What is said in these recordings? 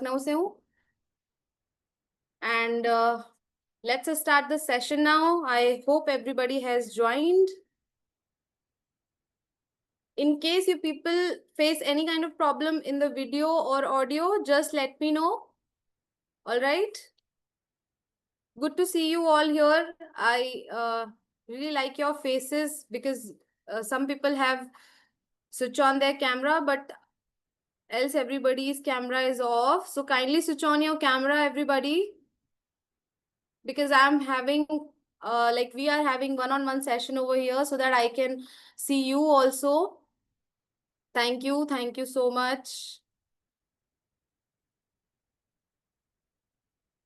लखनऊ से हूँ and let's start the session now. I hope everybody has joined. In case you people face any kind of problem in the video or audio, just let me know. All right. Good to see you all here. I really like your faces because some people have switch on their camera, but else everybody's camera is off. So kindly switch on your camera, everybody, because I'm having like we are having one-on-one session over here so that I can see you also. Thank you so much.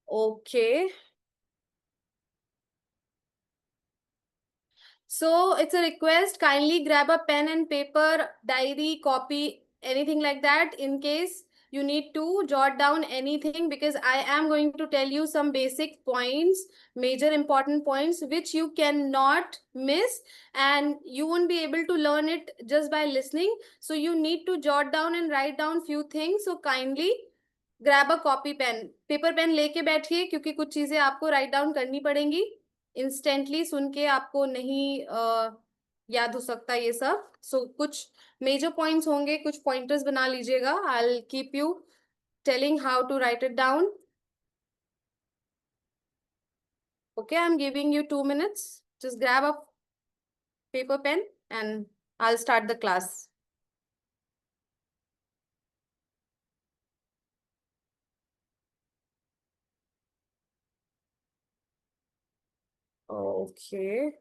Okay. So it's a request, kindly grab a pen and paper, diary, copy, anything like that in case you need to jot down anything, because I am going to tell you some basic points, major important points which you cannot miss and you won't be able to learn it just by listening. So you need to jot down and write down few things. So kindly grab a copy pen, paper pen लेके बैठिए क्योंकि कुछ चीजें आपको write down करनी पड़ेंगी. Instantly सुन के आपको नहीं याद हो सकता ये सब. सो कुछ मेजर पॉइंट्स होंगे, कुछ पॉइंटर्स बना लीजिएगा. I will keep you telling how to write it down. Okay, I'm giving you 2 minutes. Just grab a paper pen and I'll start the class. Okay.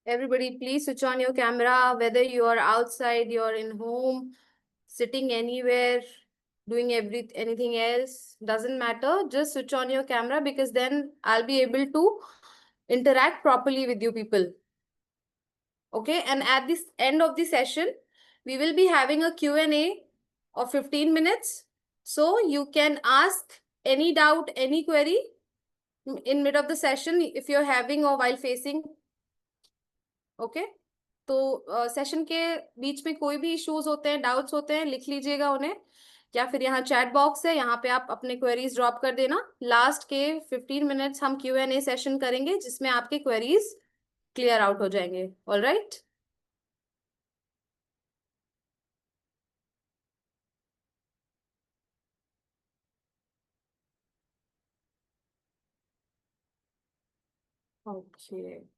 Everybody, please switch on your camera, whether you are outside, you're in home, sitting anywhere, doing anything else, doesn't matter. Just switch on your camera because then I'll be able to interact properly with you people. Okay, and at this end of the session, we will be having a Q&A of 15 minutes. So you can ask any doubt, any query in mid of the session if you're having or while facing. Okay. तो session के बीच में कोई भी issues होते हैं, doubts होते हैं, लिख लीजिएगा उन्हें, या फिर यहाँ चैट बॉक्स है, यहाँ पे आप अपने क्वेरीज ड्रॉप कर देना. लास्ट के 15 मिनट्स हम Q&A सेशन करेंगे जिसमें आपके क्वेरीज क्लियर आउट हो जाएंगे. All right. ओके.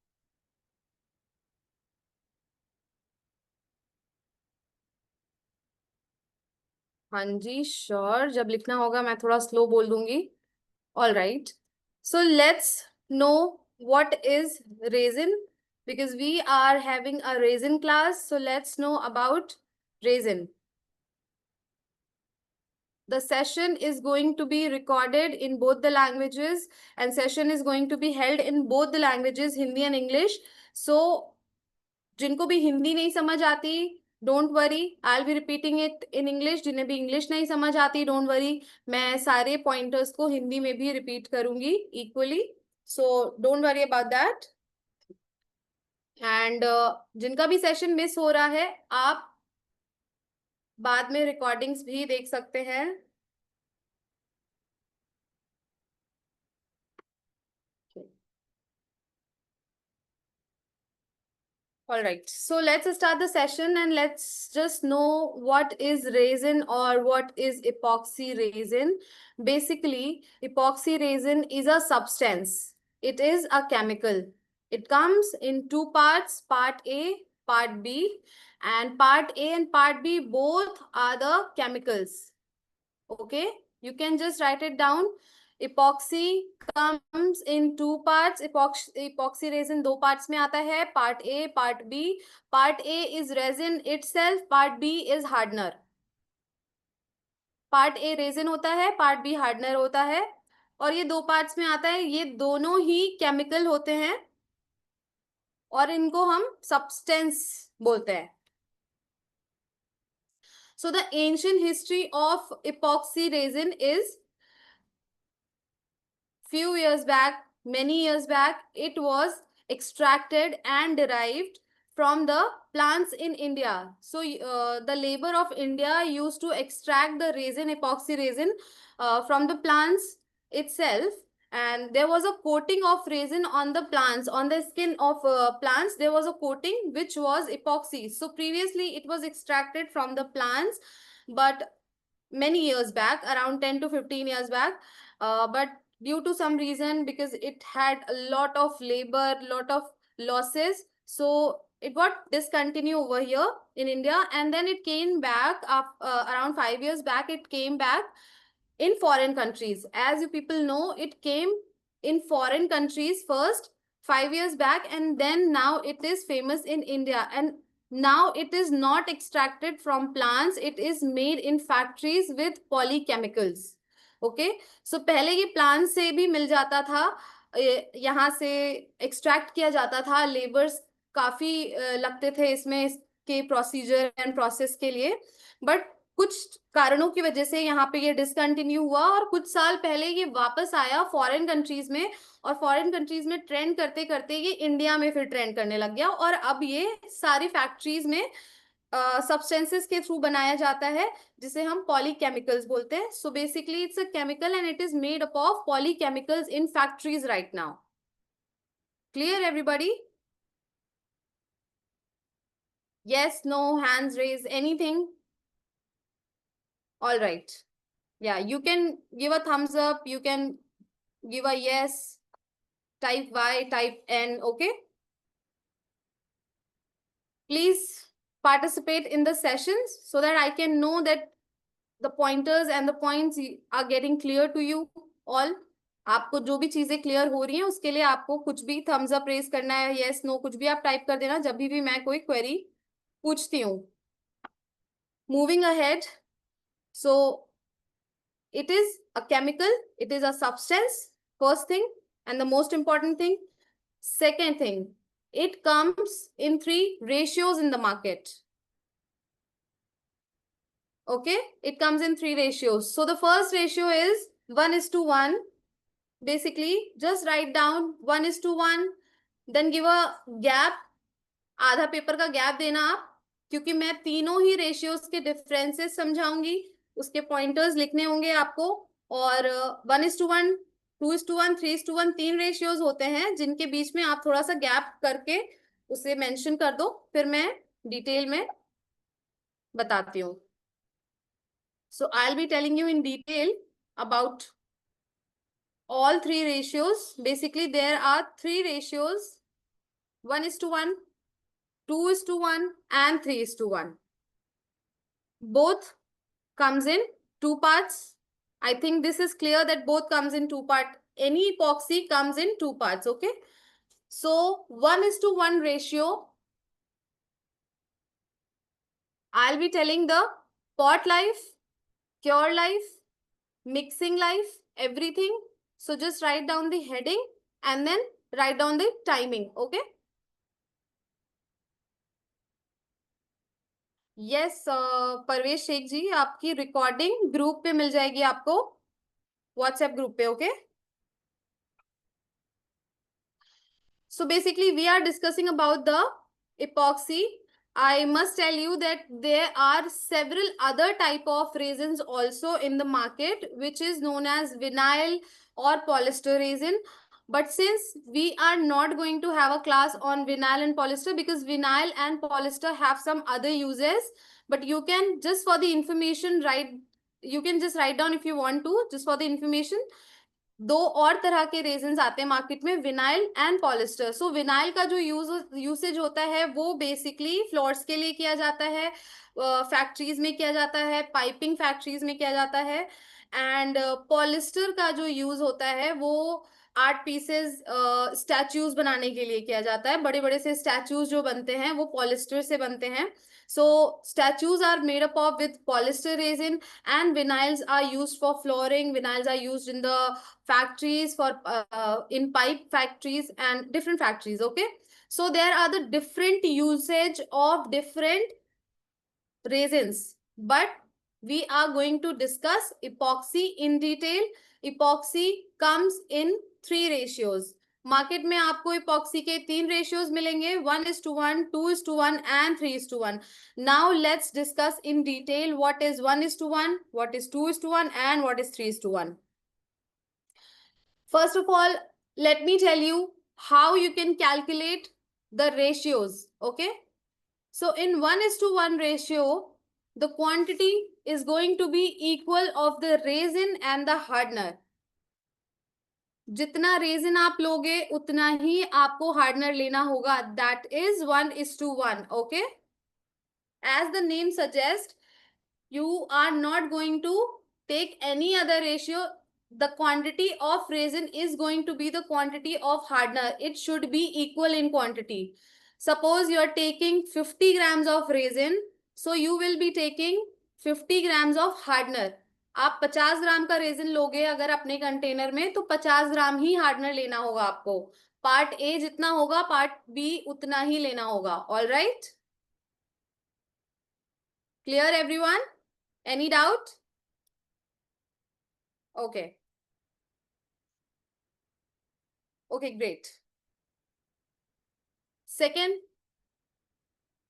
हाँ जी, श्योर. जब लिखना होगा मैं थोड़ा स्लो बोल दूंगी. All right. So let's no what is resin, because we are having a resin class. So let's know about resin. The session is going to be recorded in both the languages and session is going to be held in both the languages, Hindi and English. So जिनको भी हिंदी नहीं समझ आती, don't worry, I will B repeating it in English. जिन्हें भी English नहीं समझ आती, डोंट वरी, मैं सारे पॉइंटर्स को हिंदी में भी रिपीट करूंगी equally. So don't worry about that. And जिनका भी सेशन मिस हो रहा है, आप बाद में रिकॉर्डिंग्स भी देख सकते हैं. All right, so let's start the session and let's just know what is resin or what is epoxy resin. Basically, epoxy resin is a substance. It is a chemical. It comes in two parts, part A, part B, and part A and part B both are the chemicals. Okay, you can just write it down. Epoxy comes in two parts. Epoxy resin दो parts में आता है, part A, part B. Part A is resin itself, part B is hardener. Part A resin होता है, part B hardener होता है, और ये दो parts में आता है. ये दोनों ही chemical होते हैं और इनको हम substance बोलते हैं. So the ancient history of epoxy resin is few years back, many years back, it was extracted and derived from the plants in India. So the labor of India used to extract the resin, epoxy resin, from the plants itself. And there was a coating of resin on the plants, on the skin of plants. There was a coating which was epoxy. So previously it was extracted from the plants, but many years back, around 10 to 15 years back. But due to some reason, because it had a lot of labor, lot of losses, so it got discontinued over here in India, and then it came back up around 5 years back. It came back in foreign countries. As you people know, it came in foreign countries first 5 years back, and then now it is famous in India. And now it is not extracted from plants, it is made in factories with polychemicals. Okay, so पहले ये plant से भी मिल जाता था, यहाँ से extract किया जाता था, लेबर्स काफी लगते थे इसमें, इसके प्रोसीजर एंड प्रोसेस के लिए, बट कुछ कारणों की वजह से यहाँ पे ये डिसकंटिन्यू हुआ, और कुछ साल पहले ये वापस आया फॉरेन कंट्रीज में, और फॉरेन कंट्रीज में ट्रेंड करते करते ये इंडिया में फिर ट्रेंड करने लग गया, और अब ये सारी फैक्ट्रीज में सब्सटेंसेस के थ्रू बनाया जाता है, जिसे हम पॉलीकेमिकल्स बोलते हैं. So basically it's a chemical and it is made up of polychemicals in factories right now. Clear everybody? Yes, no, hands raised, anything? All right. Yeah, you can give a thumbs up, you can give a yes, type Y, type N, okay? Please participate in the sessions so that I can know that the pointers and the points are getting clear to you all. आपको जो भी चीजें clear हो रही हैं उसके लिए आपको कुछ भी थम्स अप रेज करना है, यस नो कुछ भी आप टाइप कर देना जब भी मैं कोई क्वेरी पूछती हूँ. Moving ahead, so it is a chemical, it is a substance, first thing, and the most important thing. Second thing, it comes in 3 ratios in the market. Okay, it comes in 3 ratios. So the first ratio is 1:1. Basically, just write down 1:1, then give a gap, आधा paper का gap देना आप, क्योंकि मैं तीनों ही ratios के differences समझाऊंगी, उसके pointers लिखने होंगे आपको. और 1:1, 2:1, 3:1, 3 रेशियोज होते हैं जिनके बीच में आप थोड़ा सा गैप करके उसे मेंशन कर दो, फिर मैं डिटेल में बताती हूँ. So I'll be telling you in detail about all 3 ratios. Basically, there are 3 ratios: 1:1, 2:1, and 3:1. Both comes in 2 parts. I think this is clear that both comes in 2 parts. Any epoxy comes in 2 parts, okay? So 1:1 ratio, I'll be telling the pot life, cure life, mixing life, everything. So just write down the heading and then write down the timing, okay? Yes, परवेश शेख जी, आपकी recording group पे मिल जाएगी आपको, WhatsApp group पे, okay? So basically we are discussing about the epoxy. I must tell you that there are several other type of resins also in the market, which is known as vinyl or polyester resin. But since we are not going to have a class on vinyl and polyester, because vinyl and polyester have some other uses, but you can just for the information write, you can just write down if you want to, just for the information. 2 और तरह के resins आते हैं market में, vinyl and polyester. So vinyl का जो usage होता है वो बेसिकली फ्लोर्स के लिए किया जाता है, फैक्ट्रीज में किया जाता है, पाइपिंग फैक्ट्रीज में किया जाता है. एंड पॉलिस्टर का जो यूज होता है वो आर्ट पीसेस, स्टैच्यूज बनाने के लिए किया जाता है. बड़े बड़े से स्टैच्यूज जो बनते हैं वो पॉलिस्टर से बनते हैं. So statues are made up of with polyester resin, and vinyls are used for flooring. Vinyls are used in the factories for in pipe factories and different factories. Okay, so there are the different usage of different resins. but we are going to discuss epoxy in detail. Epoxy comes in 3 ratios. Market में आपको epoxy के 3 ratios मिलेंगे, 1:1, 2:1 and 3:1. Now let's discuss in detail what is 1:1, what is 2:1 and what is 3:1. First of all, let me tell you how you can calculate the ratios. Okay, so in 1:1 ratio, the quantity is going to be equal of the resin and the hardener. जितना resin आप लोगे उतना ही आपको hardener लेना होगा. That is 1:1. Okay, as the name suggest, you are not going to take any other ratio. The quantity of resin is going to be the quantity of hardener. It should be equal in quantity. Suppose you are taking 50 grams of resin, so you will be taking 50 grams of hardener. आप 50 ग्राम का resin लोगे अगर अपने container में, तो 50 ग्राम ही hardener लेना होगा आपको. पार्ट ए जितना होगा पार्ट बी उतना ही लेना होगा. All right, clear everyone? Any doubt? Okay. Okay, great. Second,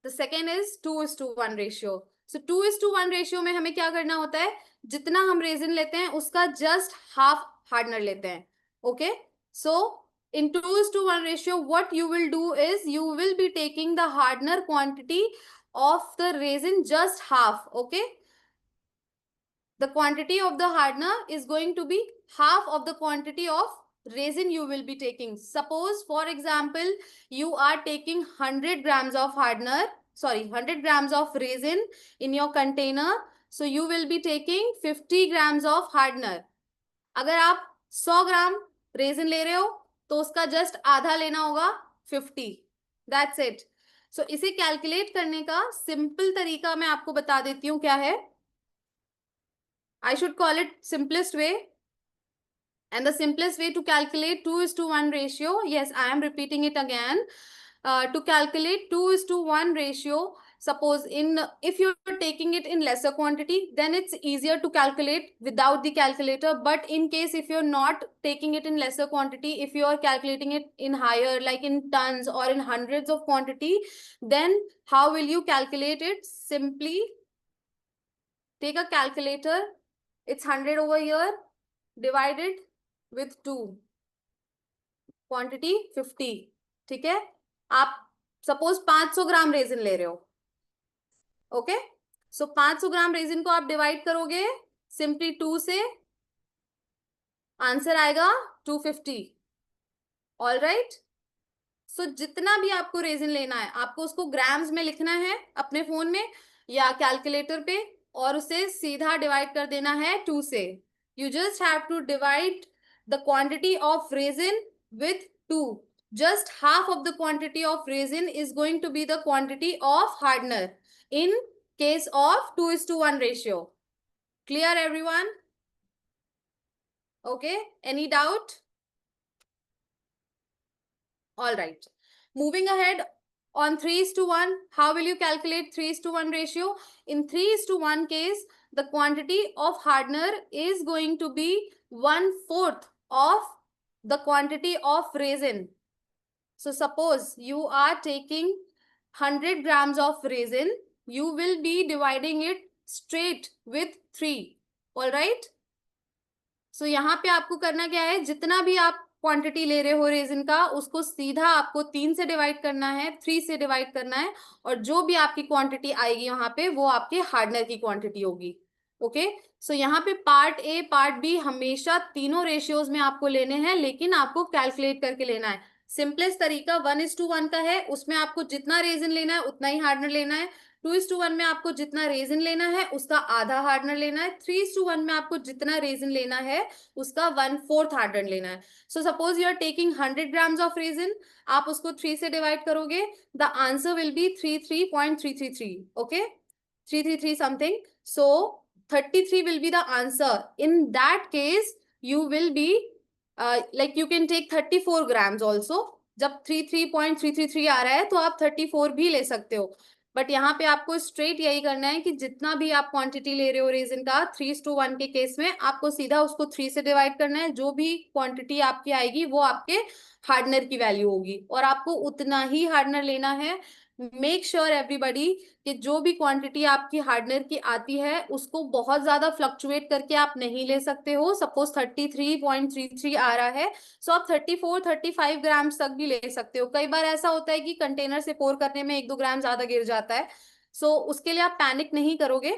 the second is 2:1 ratio. So 2:1 ratio में हमें क्या करना होता है, जितना हम रेजिन लेते हैं उसका जस्ट हाफ हार्डनर लेते हैं. Okay, so in 2:1 ratio, what you will do is you will be taking the hardener quantity of the resin just half. Okay, the quantity of the hardener is going to be half of the quantity of resin you will be taking. Suppose, for example, you are taking 100 grams of hardener, 100 grams of resin in your container. So you will be taking 50 grams of hardener. अगर आप 100 ग्राम resin ले रहे हो तो उसका just आधा लेना होगा, 50. That's it. सो इसे कैलकुलेट करने का सिंपल तरीका मैं आपको बता देती हूँ क्या है. I should call it simplest way. And the simplest way to calculate 2:1 ratio, yes, I am repeating it again. To calculate 2:1 ratio, suppose if you're taking it in lesser quantity, then it's easier to calculate without the calculator. But in case if you're not taking it in lesser quantity, if you are calculating it in higher, like in tons or in hundreds of quantity, then how will you calculate it? Simply take a calculator. It's 100 over here, divided with 2, quantity 50. ठीक है, आप suppose 500 ग्राम resin ले रहे हो. Okay, सो 500 ग्राम resin को आप divide करोगे simply 2 से, आंसर आएगा 250. ऑल राइट, सो जितना भी आपको रेजिन लेना है आपको उसको ग्राम्स में लिखना है अपने फोन में या कैलकुलेटर पे, और उसे सीधा डिवाइड कर देना है 2 से. You just have to divide the quantity of resin with 2. Just half of the quantity of resin is going to be the quantity of hardener in case of 2:1 ratio. Clear everyone? Okay, any doubt? All right. Moving ahead, on 3:1, how will you calculate 3:1 ratio? In 3:1 case, the quantity of hardener is going to be 1/4 of the quantity of resin. So suppose you are taking 100 grams of resin, you will be dividing it straight with 3. All right? So यहाँ पे आपको करना क्या है, जितना भी आप quantity ले रहे हो रेजिन का उसको सीधा आपको 3 से डिवाइड करना है, 3 से डिवाइड करना है, और जो भी आपकी क्वांटिटी आएगी वहां पे वो आपके हार्डनर की क्वांटिटी होगी. ओके, सो यहाँ पे पार्ट ए पार्ट बी हमेशा तीनों रेशियोज में आपको लेने हैं, लेकिन आपको कैलकुलेट करके लेना है. सिंपलेस्ट तरीका 1:1 का है, उसमें आपको जितना रेजिन लेना है उतना ही हार्डनर लेना है. 2:1 में आपको जितना रेजिन लेना है उसका आधा हार्डनर लेना है. 3:1 में आपको जितना रेजिन लेना है उसका 1/4 हार्डनर लेना है. So suppose you are taking 100 grams of resin, आप उसको 3 से डिवाइड करोगे, the answer will be 33.333. Okay, 333 something. So 33 will be the answer. In that case, you will be like you can take 34 grams also. जब 33.333 आ रहा है तो आप 34 भी ले सकते हो. बट यहाँ पे आपको स्ट्रेट यही करना है कि जितना भी आप क्वांटिटी ले रहे हो रेजिन का 3:1 के केस में आपको सीधा उसको 3 से डिवाइड करना है। जो भी क्वांटिटी आपकी आएगी वो आपके हार्डनर की वैल्यू होगी और आपको उतना ही हार्डनर लेना है। मेक श्योर एवरीबडी कि जो भी क्वांटिटी आपकी हार्डनर की आती है उसको बहुत ज्यादा फ्लक्चुएट करके आप नहीं ले सकते हो। सपोज 33.33 आ रहा है, सो आप 34-35 ग्राम्स तक भी ले सकते हो। कई बार ऐसा होता है कि कंटेनर से पोर करने में 1-2 ग्राम ज्यादा गिर जाता है, सो उसके लिए आप पैनिक नहीं करोगे,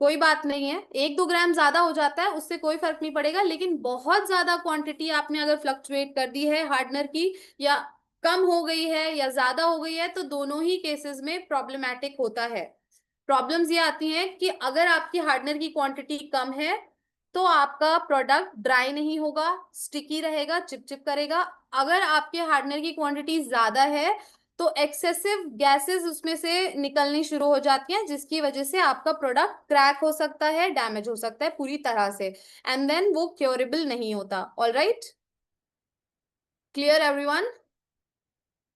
कोई बात नहीं है। 1-2 ग्राम ज्यादा हो जाता है उससे कोई फर्क नहीं पड़ेगा, लेकिन बहुत ज्यादा क्वांटिटी आपने अगर फ्लक्चुएट कर दी है हार्डनर की, या कम हो गई है या ज्यादा हो गई है, तो दोनों ही केसेस में प्रॉब्लमैटिक होता है। प्रॉब्लम्स ये आती हैं कि अगर आपकी हार्डनर की क्वांटिटी कम है तो आपका प्रोडक्ट ड्राई नहीं होगा, स्टिकी रहेगा, चिपचिप करेगा। अगर आपके हार्डनर की क्वांटिटी ज्यादा है तो एक्सेसिव गैसेस उसमें से निकलनी शुरू हो जाती हैं, जिसकी वजह से आपका प्रोडक्ट क्रैक हो सकता है, डैमेज हो सकता है पूरी तरह से, एंड देन वो क्योरेबल नहीं होता। All right, clear everyone?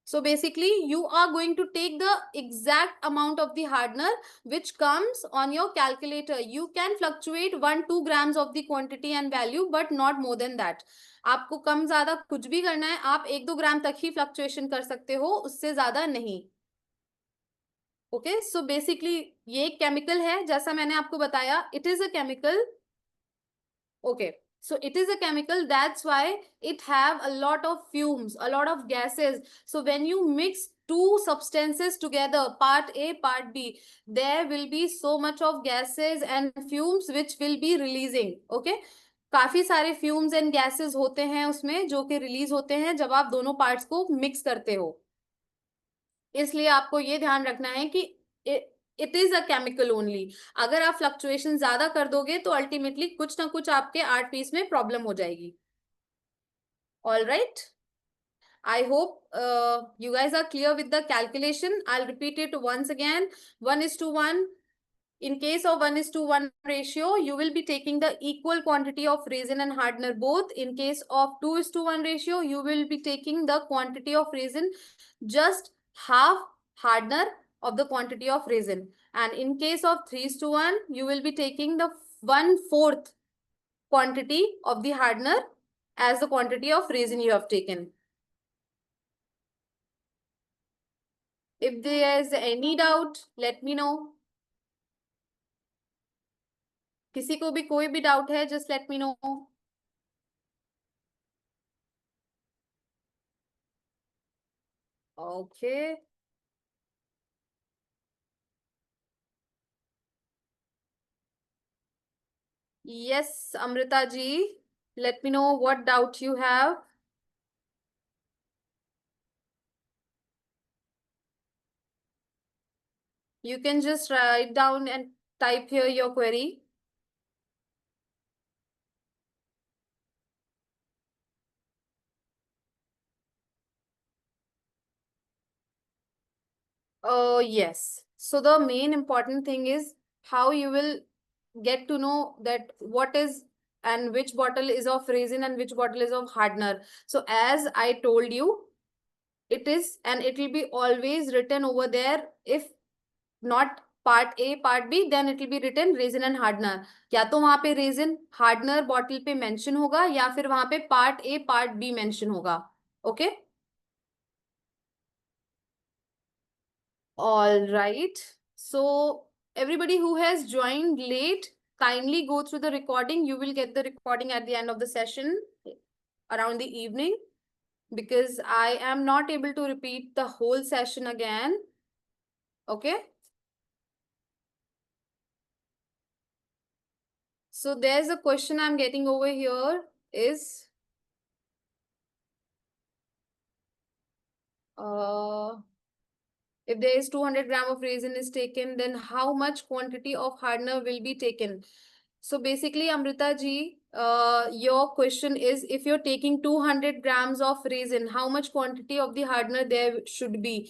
So basically, you are going to take the exact amount of the hardener which comes on your calculator. You can fluctuate 1-2 grams of the quantity and value, but not more than that. आपको कम ज्यादा कुछ भी करना है, आप 1-2 ग्राम तक ही fluctuation कर सकते हो, उससे ज्यादा नहीं। ओके, सो बेसिकली ये एक केमिकल है, जैसा मैंने आपको बताया, it is a chemical. Okay, so it is a chemical, that's why it have a lot of fumes, a lot of gases. So when you mix two substances together, part A, part B, there will be so much of gases and fumes which will be releasing. Okay, काफी सारे fumes and gases होते हैं उसमें जो कि release होते हैं जब आप दोनों पार्ट्स को मिक्स करते हो। इसलिए आपको ये ध्यान रखना है कि it is a chemical only. अगर आप फ्लक्चुएशन ज्यादा कर दोगे तो अल्टीमेटली कुछ ना कुछ आपके आर्ट पीस में प्रॉब्लम हो जाएगी। All right, I hope you guys are clear with the calculation. I'll repeat it once again. 1:1. In case of 1:1 ratio, you will be taking the equal quantity of resin and hardener both. In case of 2:1 ratio, you will be taking the quantity of resin just half, hardener of the quantity of resin. And in case of 3:1, you will be taking the 1/4 quantity of the hardener as the quantity of resin you have taken. If there is any doubt, let me know. किसी को भी कोई भी doubt है, just let me know. Okay. Yes, Amrita ji, let me know what doubt you have. You can just write down and type here your query. Oh, yes. So the main important thing is how you will get to know that what is and which bottle is of resin and which bottle is of hardener. So as I told you, it is, and it will be always written over there. If not part A, part B, then it will be written resin and hardener. या तो वहां पे resin hardener bottle पे mention होगा या फिर वहां पे part A, part B mention होगा. Okay? All right. So everybody who has joined late, kindly go through the recording. You will get the recording at the end of the session around the evening, because I am not able to repeat the whole session again. Okay? So there's a question I'm getting over here is if there is 200 gram of resin is taken, then how much quantity of hardener will be taken? So basically, Amrita ji, your question is, if you're taking 200 grams of resin, how much quantity of the hardener there should be?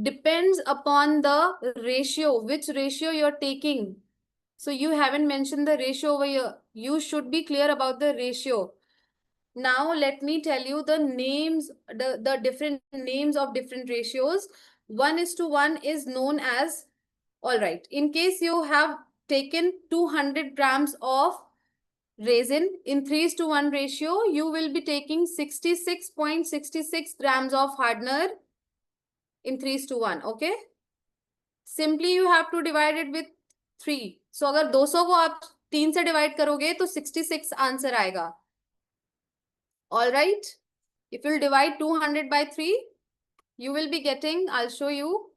Depends upon the ratio, which ratio you're taking. So you haven't mentioned the ratio over here. You should be clear about the ratio. Now let me tell you the names, the different names of different ratios. 1:1 is known as, all right, in case you have taken 200 grams of resin in 3:1 ratio, you will be taking 66.66 grams of hardener in 3:1. Okay. Simply you have to divide it with 3. So अगर 200 को आप 3 से divide करोगे तो 66 answer आएगा. All right. If you divide 200 by 3, you will be getting, I'll show you,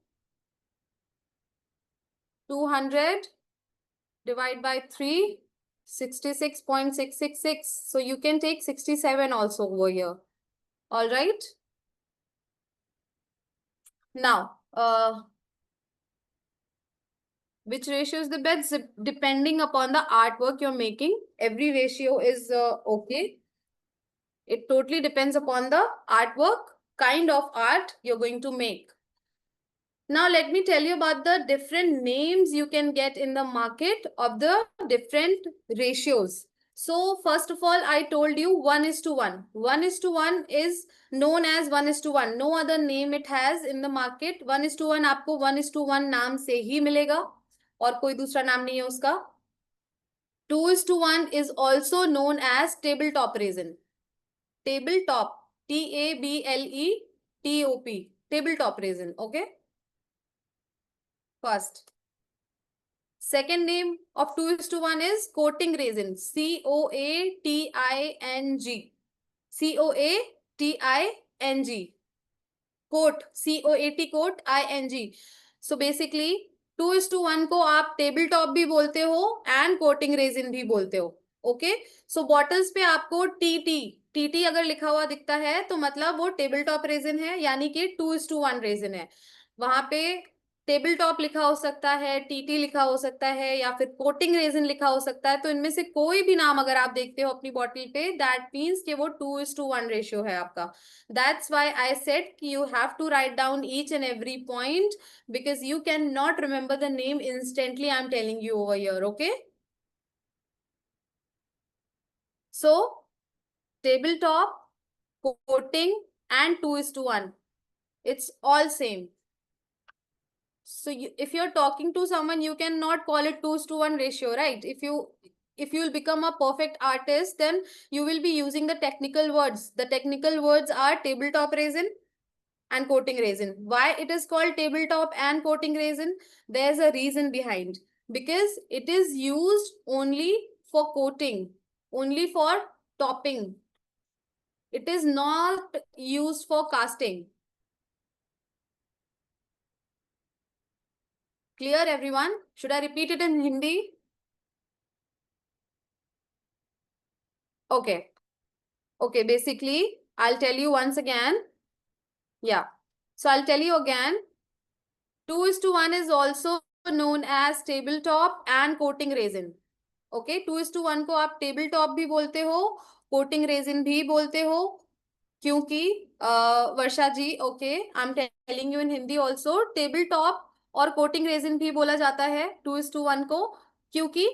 200 divided by 3, 66.666. So you can take 67 also over here. All right. Now, which ratio is the best? Depending upon the artwork you're making, every ratio is okay. It totally depends upon the artwork, kind of art you're going to make. Now, let me tell you about the different names you can get in the market of the different ratios. So, first of all, I told you 1:1. 1:1 is known as 1:1. No other name it has in the market. 1:1 आपको 1:1 नाम से ही मिलेगा और कोई दूसरा नाम नहीं है उसका. 2:1 is also known as tabletop resin. Tabletop, TABLETOP, tabletop resin. Okay. First. Second name of 2:1 is coating resin. COATING. COATING. Coat. COAT coat ING. So basically 2:1 को आप टेबल टॉप भी बोलते हो एंड कोटिंग रेजिन भी बोलते हो. Okay. सो bottles पे आपको टीटी अगर लिखा हुआ दिखता है तो मतलब वो टेबल टॉप रेजिन है, यानी कि 2:1 रेजिन है. वहां पे टेबल टॉप लिखा हो सकता है, टीटी लिखा हो सकता है, या फिर कोटिंग रेजिन लिखा हो सकता है. तो इनमें से कोई भी नाम अगर आप देखते हो अपनी बॉटल पे, दैट मीन्स कि वो 2:1 रेशियो है आपका. दैट्स व्हाई आई सेड कि you have to write down each and every point, because you can not remember the name instantly. I am telling you over here. Okay. So table top, coating and 2:1, it's all same. So if you're talking to someone, you cannot call it 2:1 ratio, right? If you will become a perfect artist, then you will be using the technical words. The technical words are tabletop resin and coating resin. Why it is called tabletop and coating resin? There's a reason behind. Because it is used only for coating, only for topping. It is not used for casting. Clear, everyone? Should I repeat it in Hindi? Okay. Okay, basically, I'll tell you once again. Yeah. So I'll tell you again. 2:1 is also known as tabletop and coating resin. Okay, 2:1 को आप tabletop भी बोलते हो, coating resin भी बोलते हो, क्योंकि Varsha ji, okay, I am telling you in Hindi also, table top और कोटिंग रेजिन भी बोला जाता है 2:1 को, क्योंकि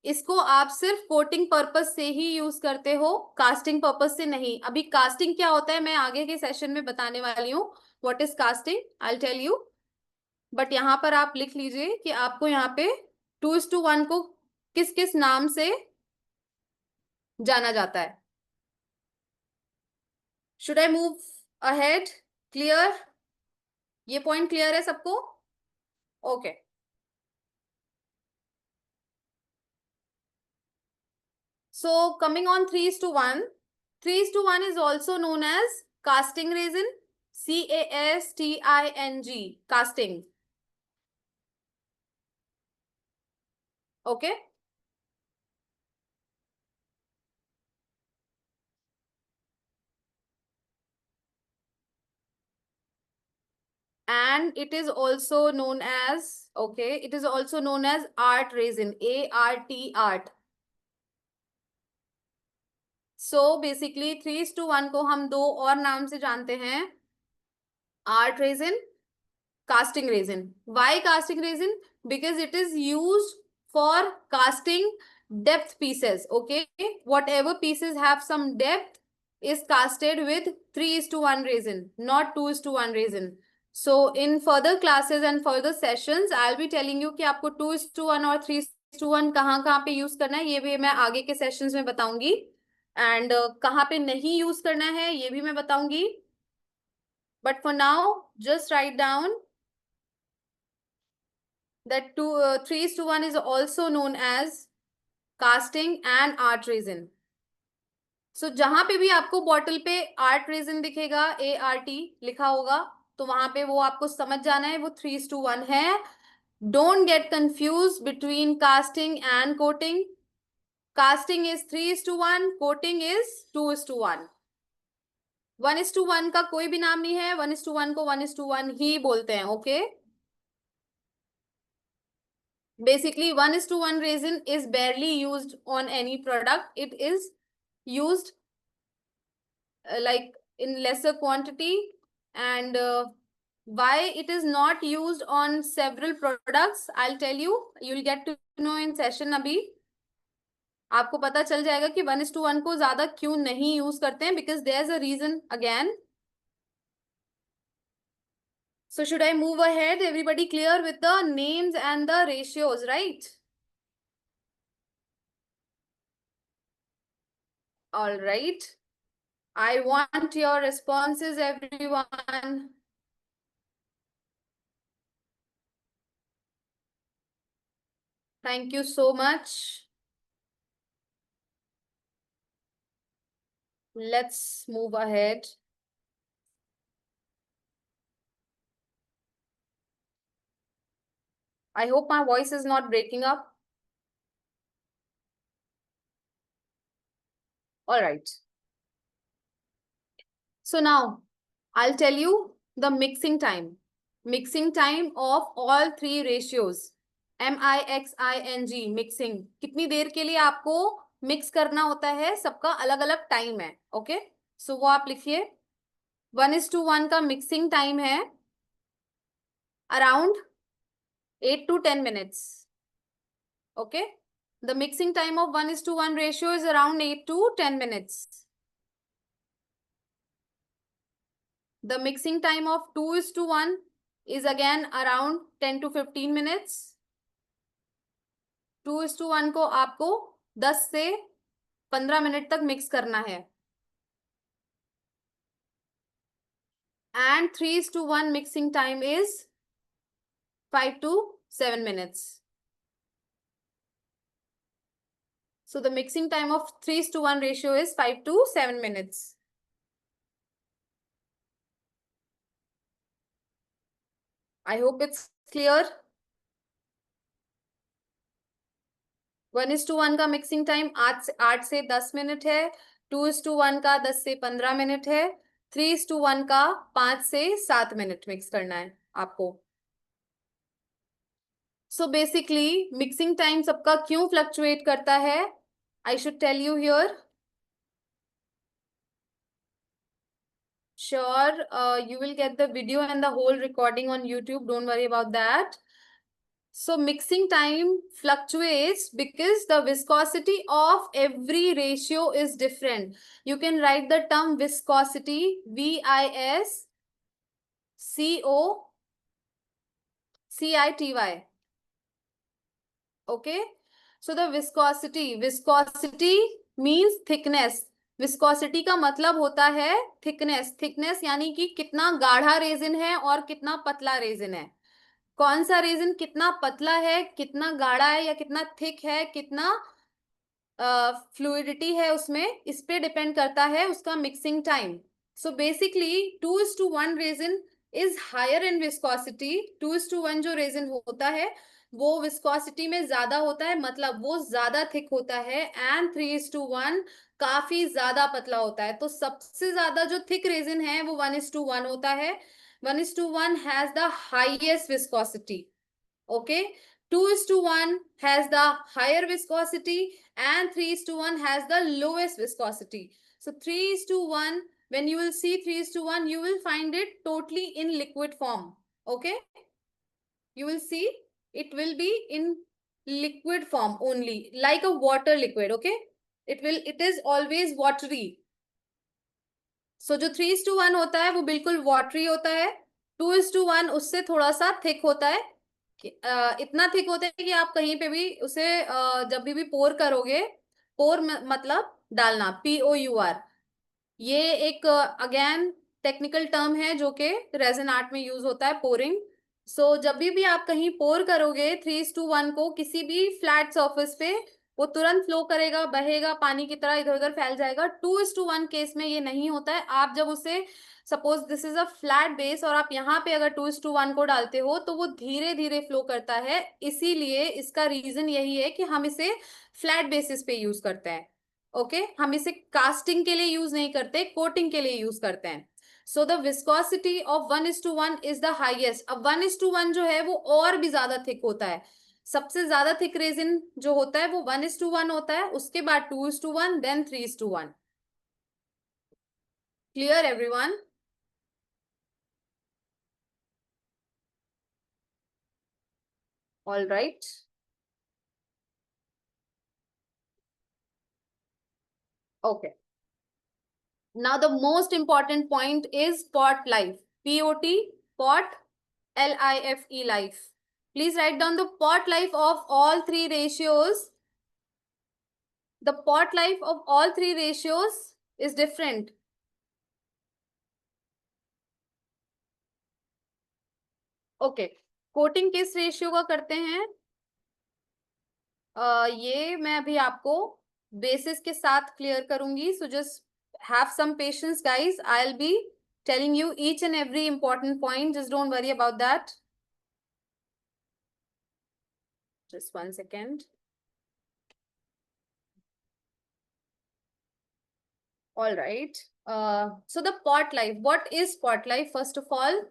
इसको आप सिर्फ कोटिंग पर्पस से ही यूज करते हो, कास्टिंग पर्पस से नहीं. अभी कास्टिंग क्या होता है मैं आगे के सेशन में बताने वाली हूँ. What is casting, I will tell you. But यहाँ पर आप लिख लीजिए कि आपको यहाँ पे 2:1 को किस किस नाम से जाना जाता है. Should I move ahead? Clear? ये पॉइंट क्लियर है सबको? Okay. So coming on 3:1, 3:1 is also known as casting resin. CASTING, casting. Okay. And it is also known as, okay, it is also known as art resin. ART, art. So basically 3:1 को हम दो और नाम से जानते हैं, art resin, casting resin. Why casting resin? Because it is used for casting depth pieces. Okay, whatever pieces have some depth is casted with 3:1 resin, not 2:1 resin. So in further classes and further sessions, I'll be telling you कि आपको 2:1 और 3:1 कहाँ पे use करना है, ये भी मैं आगे के सेशंस में बताऊंगी. एंड कहाँ पे नहीं यूज करना है ये भी मैं बताऊंगी. But for now, just write down that 3:1 is also known as casting and art resin. So जहां पे भी आपको बॉटल पे आर्ट रेजिन दिखेगा, ART लिखा होगा, तो वहां पे वो आपको समझ जाना है वो 3:1 है. Don't get confuse between casting and coating. Casting is 3:1, coating is 2:1. 1:1 का कोई भी नाम नहीं है. 1:1 को 1:1 ही बोलते हैं. Okay. Basically, 1:1 resin is barely used on any product. It is used like in lesser quantity. And why it is not used on several products, I'll tell you. You'll get to know in session. अभी आपको पता चल जाएगा कि 1:1 को ज्यादा क्यों नहीं यूज करते हैं, because there's a reason again. So should I move ahead? Everybody clear with the names and the ratios, right? All right. I want your responses, everyone. Thank you so much. Let's move ahead. I hope my voice is not breaking up. All right. So now I'll tell you the mixing time. Mixing time of all three ratios. MIXING, mixing. कितनी देर के लिए आपको mix करना होता है, सबका अलग अलग टाइम है. ओके. सो वो आप लिखिए. 1:1 का मिक्सिंग टाइम है around 8 to 10 minutes. Okay. The mixing time of 1:1 ratio is around 8 to 10 minutes. The mixing time of 2:1 is again around 10 to 15 minutes. 2:1 को आपको 10 से 15 मिनट तक मिक्स करना है. And 3:1 mixing time is 5 to 7 minutes. So the mixing time of 3:1 ratio is 5 to 7 minutes. I hope it's clear. 1:1 का mixing time 8 से 10 minute है. 2:1 का 10 से 15 मिनट है. 3:1 का 5 से 7 मिनट मिक्स करना है आपको. सो बेसिकली मिक्सिंग टाइम सबका क्यों फ्लक्चुएट करता है, I should tell you here. Sure, you will get the video and the whole recording on YouTube. Don't worry about that. So mixing time fluctuates because the viscosity of every ratio is different. You can write the term viscosity, VISCOCITY. Okay. So the viscosity means thickness. Viscosity का मतलब होता है thickness. Thickness यानी कि कितना गाढ़ा resin है और कितना पतला रेजिन है. कौन सा रेजिन कितना पतला है, कितना गाढ़ा है, या कितना थिक है, कितना फ्लूइडिटी है उसमें, इस पे डिपेंड करता है उसका mixing time. So basically 2:1 resin is higher in viscosity. 2:1 जो रेजिन होता है वो विस्कोसिटी में ज्यादा होता है, मतलब वो ज्यादा थिक होता है. एंड 3:1 काफी ज्यादा पतला होता है. तो सबसे ज्यादा जो थिक रेजिन है वो 1:1 होता है. 1:1 has the highest viscosity. Okay. 2:1 has the higher viscosity and 3:1 has the lowest viscosity. So 3:1, when you will see 3:1, you will find it totally in liquid form. Okay. You will see it will be in liquid form only, like a water liquid. Okay. It is always watery. So जो 3:1 होता है वो बिल्कुल watery होता है. 2:1 उससे थोड़ा सा थिक होता है इतना थिक होता है कि आप कहीं पे भी उसे जब भी पोर करोगे, पोर मतलब डालना, POUR, ये एक अगेन टेक्निकल टर्म है जो कि रेजन आर्ट में यूज होता है, पोरिंग। सो जब भी आप कहीं पोर करोगे 3:1 को किसी भी फ्लैट सरफेस पे, वो तुरंत फ्लो करेगा, बहेगा, पानी की तरह इधर उधर फैल जाएगा। 2:1 केस में ये नहीं होता है। आप जब उसे, suppose this is a flat base, और आप यहाँ पे अगर 2:1 को डालते हो तो वो धीरे धीरे फ्लो करता है। इसीलिए इसका रीजन यही है कि हम इसे फ्लैट बेसिस पे यूज करते हैं। ओके हम इसे कास्टिंग के लिए यूज नहीं करते, कोटिंग के लिए यूज करते हैं। So the viscosity of 1:1 is the highest. अब 1:1 जो है वो और भी ज्यादा थिक होता है। सबसे ज्यादा थिक रेजिन जो होता है वो 1:1 होता है, उसके बाद 2:1, then 3:1। Clear everyone? All right. Okay, now the most important point is pot life. POT, pot, LIFE, life. Please write down the pot life of all three ratios. The pot life of all three ratios is different. Okay, coating किस ratio का करते हैं? ये मैं अभी आपको basis के साथ क्लियर करूंगी, so just have some patience guys, I will be telling you each and every important point, just don't worry about that. Just 1 second. All right. So the pot life, what is pot life? First of all,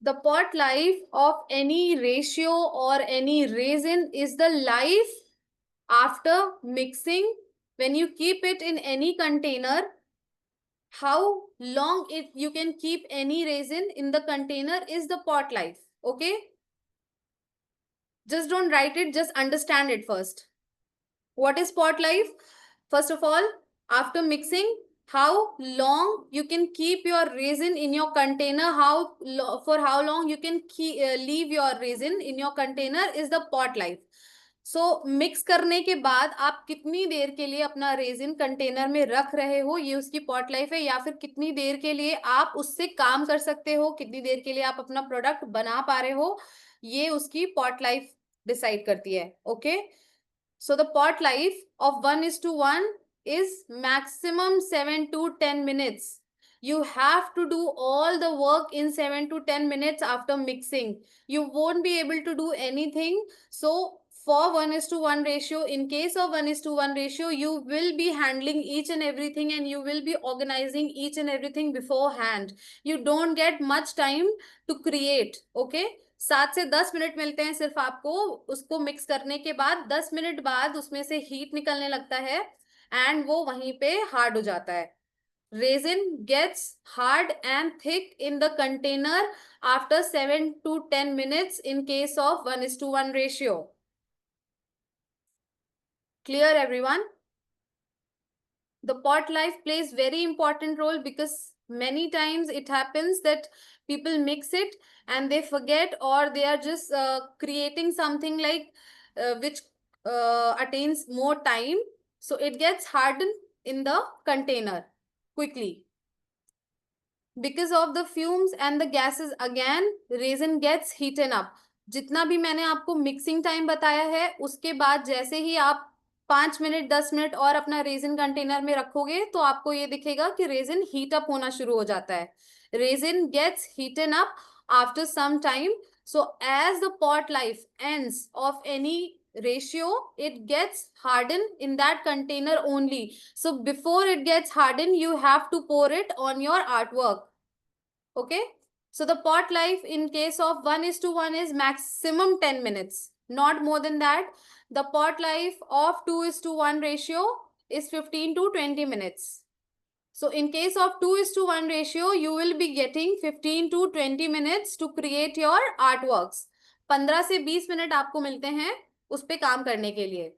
the pot life of any ratio or any resin is the life after mixing. When you keep it in any container, how long it you can keep any resin in the container is the pot life. Okay, just don't write it, just understand it first. What is pot life? First of all, after mixing, how long you can keep your resin in your container, for how long you can leave your resin in your container is the pot life. So mix करने के बाद आप कितनी देर के लिए अपना resin container में रख रहे हो, ये उसकी पॉट लाइफ है। या फिर कितनी देर के लिए आप उससे काम कर सकते हो, कितनी देर के लिए आप अपना प्रोडक्ट बना पा रहे हो, ये उसकी पॉट लाइफ डिसाइड करती है। Okay, so the pot life of 1:1 is maximum 7 to 10 minutes. You have to do all the work in 7 to 10 minutes after mixing. You won't be able to do anything. So for 1:1 ratio, in case of 1:1 ratio, you will be handling each and everything and you will be organizing each and everything beforehand. You don't get much time to create. Okay, 7 से 10 minute मिलते हैं सिर्फ आपको। उसको mix करने के बाद 10 minute बाद उसमें से हीट निकलने लगता है एंड वो वहीं पे हार्ड हो जाता है। Resin gets hard and thick in the container after 7 to 10 minutes in case of 1:1 ratio. Clear everyone? The pot life plays very important role because many times it happens that people mix it and they forget, or they are just creating something like which attains more time, so it gets hardened in the container quickly. Because of the fumes and the gases, again resin gets heaten up. जितना भी मैंने आपको mixing time बताया है, उसके बाद जैसे ही आप 5 मिनट 10 मिनट और अपना रेजिन कंटेनर में रखोगे तो आपको ये दिखेगा कि रेजिन हीट अप होना शुरू हो जाता है। Resin gets heated up after some time. So as the pot life ends of any ratio, it gets hardened in that container only. So before it gets hardened, you have to pour it on your artwork. Okay, so the pot life in case of 1:1 is maximum 10 minutes, not more than that. The pot life of 2:1 ratio is 15 to 20 minutes. So in case of 2:1 ratio, you will be getting 15 to 20 minutes to create your artworks. 15 से 20 minute आपको मिलते हैं उस पे काम करने के लिए।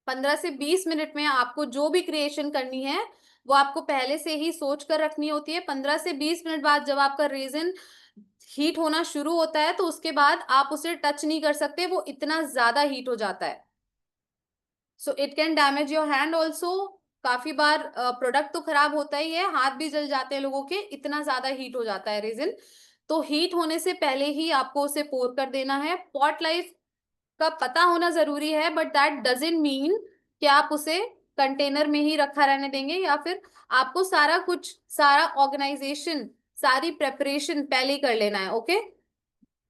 15 से 20 मिनट में आपको जो भी क्रिएशन करनी है वो आपको पहले से ही सोच कर रखनी होती है। 15 से 20 मिनट बाद जब आपका रेजिन हीट होना शुरू होता है तो उसके बाद आप उसे टच नहीं कर सकते, वो इतना ज्यादा हीट हो जाता है। So it can damage your hand also. काफी बार प्रोडक्ट तो खराब होता ही है, हाथ भी जल जाते हैं लोगों के, इतना ज्यादा हीट हो जाता है रेजिन। तो हीट होने से पहले ही आपको उसे पोर कर देना है। पॉट लाइफ का पता होना जरूरी है, बट दैट डजेंट मीन कि आप उसे कंटेनर में ही रखा रहने देंगे, या फिर आपको सारा कुछ, सारा ऑर्गेनाइजेशन, सारी प्रेपरेशन पहले ही कर लेना है। Okay,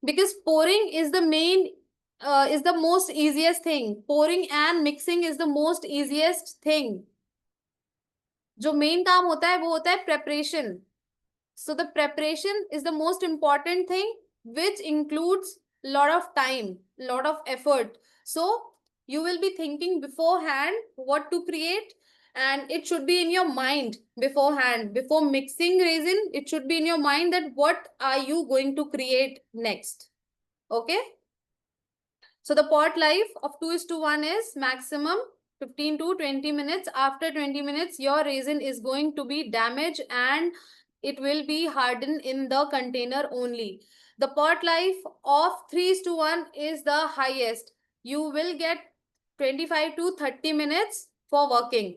because pouring is the main is the most easiest thing. Pouring and mixing is the most easiest thing. जो मेन काम होता है वो होता है preparation. So the preparation is the most important thing, which includes lot of time, lot of effort. So you will be thinking beforehand what to create, and it should be in your mind beforehand. Before mixing resin, it should be in your mind that what are you going to create next. Okay. So the pot life of 2:1 is maximum 15 to 20 minutes. After 20 minutes, your resin is going to be damaged and it will be hardened in the container only. The pot life of 3:1 is the highest. You will get 25 to 30 minutes for working.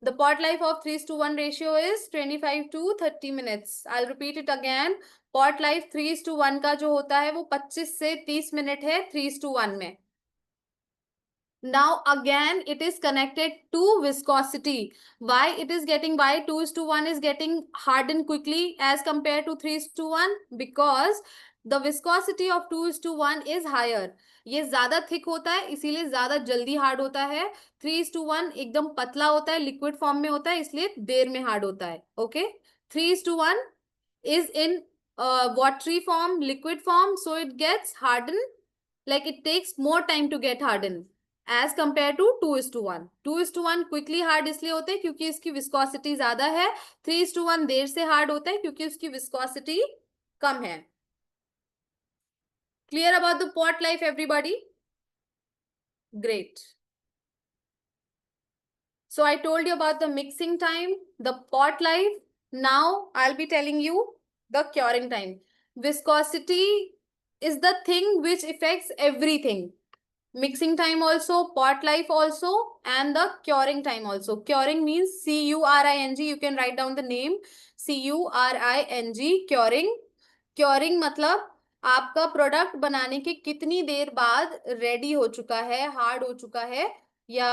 The pot life of 3:1 ratio is 25 to 30 minutes. I'll repeat it again. Pot life 3:1 का जो होता है वो 25 से 30 minute है 3:1 में। Now again it is connected to viscosity. Why it is getting, why 2:1 is getting hardened quickly as compared to 3:1? Because the viscosity of 2:1 is higher. ये ज्यादा थिक होता है इसीलिए ज्यादा जल्दी हार्ड होता है। 3:1 एकदम पतला होता है, लिक्विड फॉर्म में होता है, इसलिए देर में हार्ड होता है। Okay, 3:1 is in watery form, liquid form, so it gets hardened, like it takes more time to get hardened as compared to 2:1. 2:1 quickly hard इसलिए होते हैं क्योंकि इसकी विस्कोसिटी ज्यादा है। 3:1 देर से हार्ड होता है क्योंकि उसकी विस्कोसिटी कम है। Clear about the pot life everybody? Great. So I told you about the mixing time, the pot life. Now I'll be telling you the curing time. Viscosity is the thing which affects everything. Mixing time also, pot life also, and the curing time also. Curing means C-U-R-I-N-G. You can write down the name C-U-R-I-N-G. Curing. Curing मतलब आपका product बनाने के कितनी देर बाद ready हो चुका है, hard हो चुका है, या